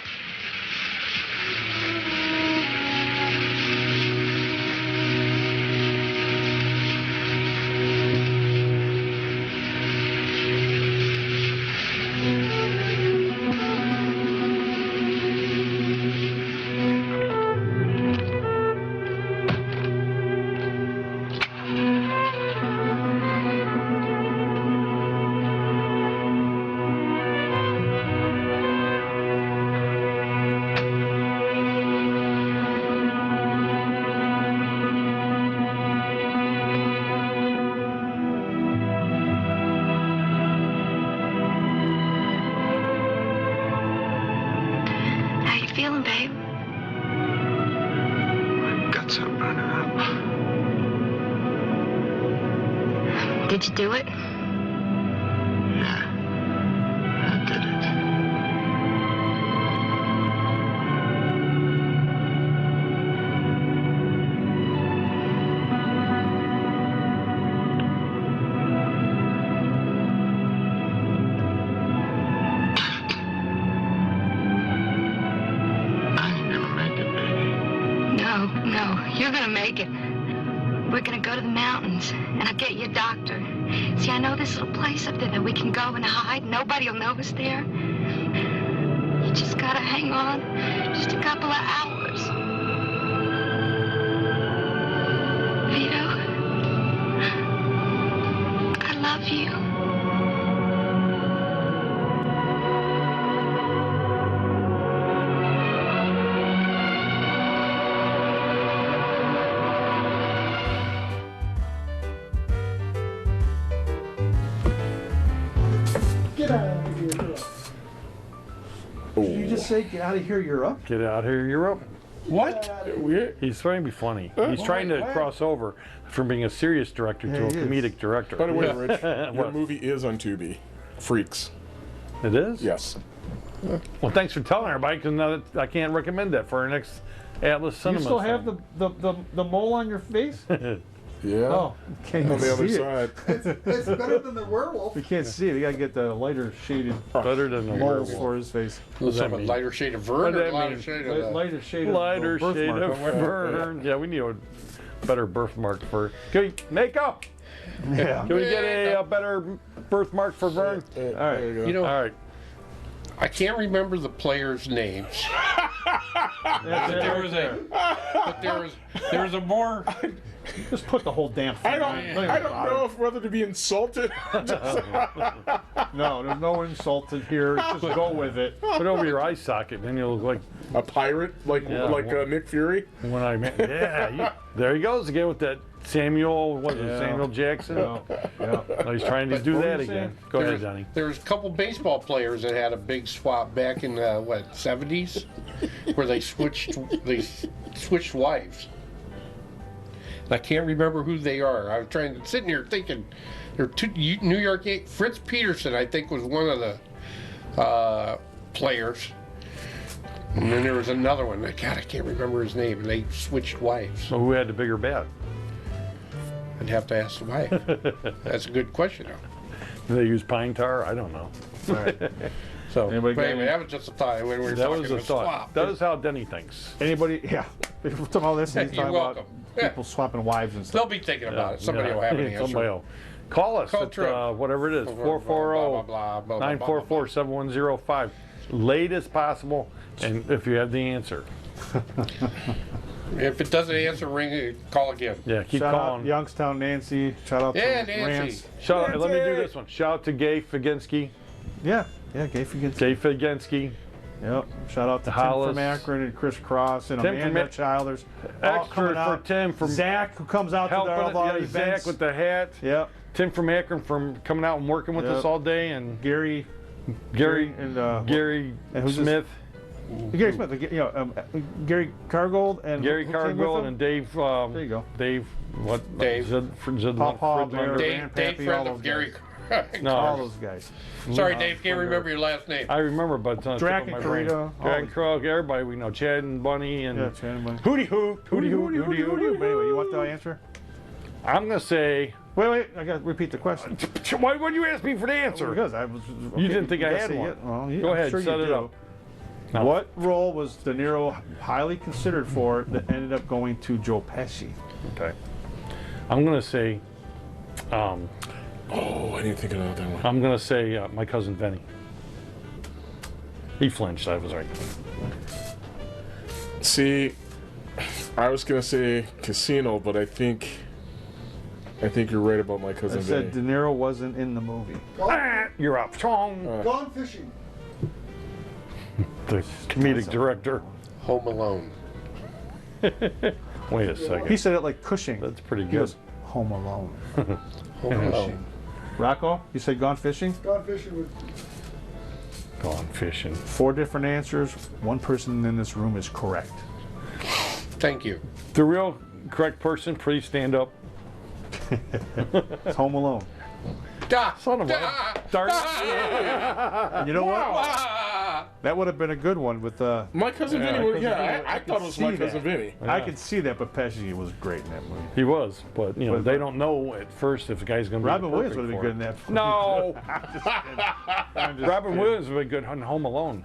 Feeling, babe? My guts are burning up. Did you do it? Yeah, I did it. No, you're gonna make it. We're gonna go to the mountains, and I'll get you a doctor. See, I know this little place up there that we can go and hide. Nobody'll know us there. You just gotta hang on. Just a couple of hours. Vito, I love you. Get out of here. Did you just say, get out of here, you're up? Get out of here, you're up. What? Weird. He's trying to be funny. He's trying to cross over from being a serious director to a comedic director. By the way, Rich, your movie is on Tubi. Freaks. It is? Yes. Well, thanks for telling everybody, because now that I can't recommend that for our next Atlas Cinema. You still have the mole on your face? Yeah. Oh, can't on the other see side. It's better than the werewolf. We can't see it. We gotta get the lighter shaded better than the moles werewolf. for his face. What's that mean? Lighter shade of Vern or lighter shade of lighter shade of lighter shade of birthmark. Vern. Yeah, we need a better birthmark for. Can we make up? Yeah. Can we get a better birthmark for Vern? All right. You know, all right. I can't remember the players' names. That's it right there. there was a more. Just put the whole damn thing. I don't know if whether to be insulted. No, there's no insulted here. Just go with it. Put it over your eye socket, then you'll look like a pirate, like Nick Fury. When I met, there he goes again with that Samuel. What is it, Samuel Jackson? Yeah. Oh, he's trying to do that again. Go ahead, Johnny. There was a couple baseball players that had a big swap back in the 70s, where they switched wives. I can't remember who they are. I was sitting here thinking, there were two New York Yankees. Fritz Peterson, I think, was one of the players. And then there was another one. God, I can't remember his name. And they switched wives. So who had the bigger bat? I'd have to ask the wife. That's a good question. Do they use pine tar? I don't know. All right. So anyway, that was just a thought when we were talking about swap. That is how Denny thinks. Anybody? Yeah. If we're talking about this, he's talking about people swapping wives and stuff. They'll be thinking about it. Somebody will have an answer. Somebody will. Call us at whatever it is, 440-944-7105. Latest possible, and if you have the answer. If it doesn't answer, call again. Yeah, keep Shout calling. Out Youngstown Nancy. Shout out to Nancy. Rance. Let me do this one. Shout out to Gay Figinski. Yeah, Gay Figinski. Gay Figinski. Yep. Shout out to Hollis. Tim from Akron and Chris Cross and Tim Amanda Childers. Extra for Tim from Zach, who comes out to all our events. Zach with the hat. Yep. Tim from Akron from coming out and working with us all day, and Gary and Gary Smith. Gary Smith, Gary Cargold and Gary Cargold and Dave. There you go. Dave. What? Dave. Papa, Dave, friend of Gary. No, all those guys. Sorry, Dave, can't remember your last name. I remember, but it's on the tip of my brain. Drac and Krug, everybody we know, Chad and Bunny and Chad and Bunny. Hootie Hoot, Hootie Hoot. Anyway, you want the answer? I'm gonna say. Wait, I gotta repeat the question. Why would you ask me for the answer? Because I was. You didn't think I had one. Well, Go ahead, sure set it up. No. What role was De Niro highly considered for that ended up going to Joe Pesci? Okay. I'm gonna say. I didn't think about that one. I'm gonna say My Cousin Vinny. He flinched. I was right. See, I was gonna say Casino, but I think you're right about My Cousin I Vinny. said De Niro wasn't in the movie. You're up. Gone fishing. The comedic director. Home Alone. Wait a second. He said it like Cushing. That's pretty He good. goes, Home Alone. Home Alone. Rocco, you said Gone Fishing? Gone fishing with. Gone fishing. 4 different answers. One person in this room is correct. Thank you. The real correct person, please stand up. It's Home Alone. Son of a dark. And you know what? That would have been a good one with My Cousin Vinny. I thought it was My Cousin Vinny. I could see that, but Pesci was great in that movie. He was, but they don't know at first if the guy's going to be Robin Williams perfect would have been for good it. in that. No. I'm just Robin kidding. Williams would be good on Home Alone.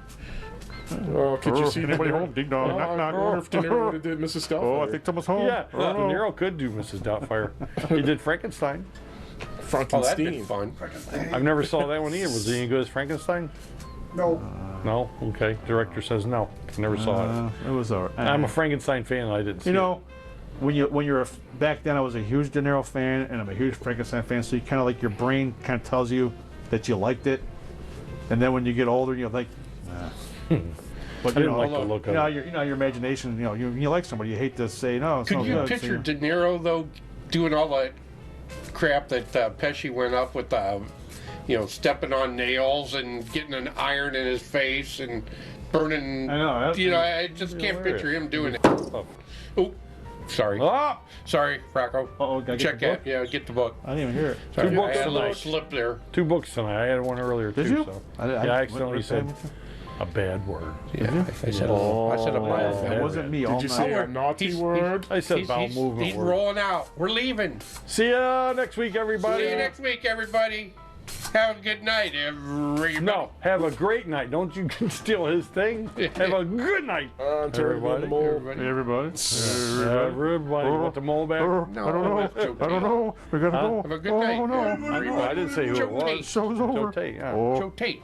Could you see Anybody home? Ding dong, knock knock. I wonder if De Niro would have did Mrs. Doubtfire. Oh, I think someone's home. Yeah, Oh, De Niro could do Mrs. Doubtfire. He did Frankenstein. Oh, that'd be Frankenstein. fun. I've never saw that one either. Was he any good as Frankenstein? No. No? Okay. Director says no. Never saw it. It was alright. I'm a Frankenstein fan and I didn't see You know, when you're back then, I was a huge De Niro fan, and I'm a huge Frankenstein fan. So you kind of like your brain kind of tells you that you liked it, and then when you get older, you're like, nah. But I didn't like the look of it. your imagination. You like somebody, you hate to say no. It's Could no you good, so picture De Niro though, doing all that crap that Pesci went up with, stepping on nails and getting an iron in his face and burning? I know. I just can't picture him doing it. Oh, sorry. Oh! Sorry, Rocco. Uh-oh, gotta Check get that. Yeah, get the book. I didn't even hear it. Sorry, 2 books I had a little tonight. slip there. 2 books tonight. I had one earlier Did too. you? So. I accidentally said a bad word. Yeah, I said a bad It word. wasn't me. Did you say a naughty word? I said bowel movement He's word. rolling out. We're leaving. See ya next week, everybody. See you next week, everybody. Have a good night, everybody. No, have a great night. Don't you steal his thing. Have a good night, everybody. Everybody. Everybody. Want the mole back? I don't know. We're gonna go. Have a good night. Oh no. I didn't say who it was. Show's over. Joe Tate. Yeah. Oh, Joe Tate.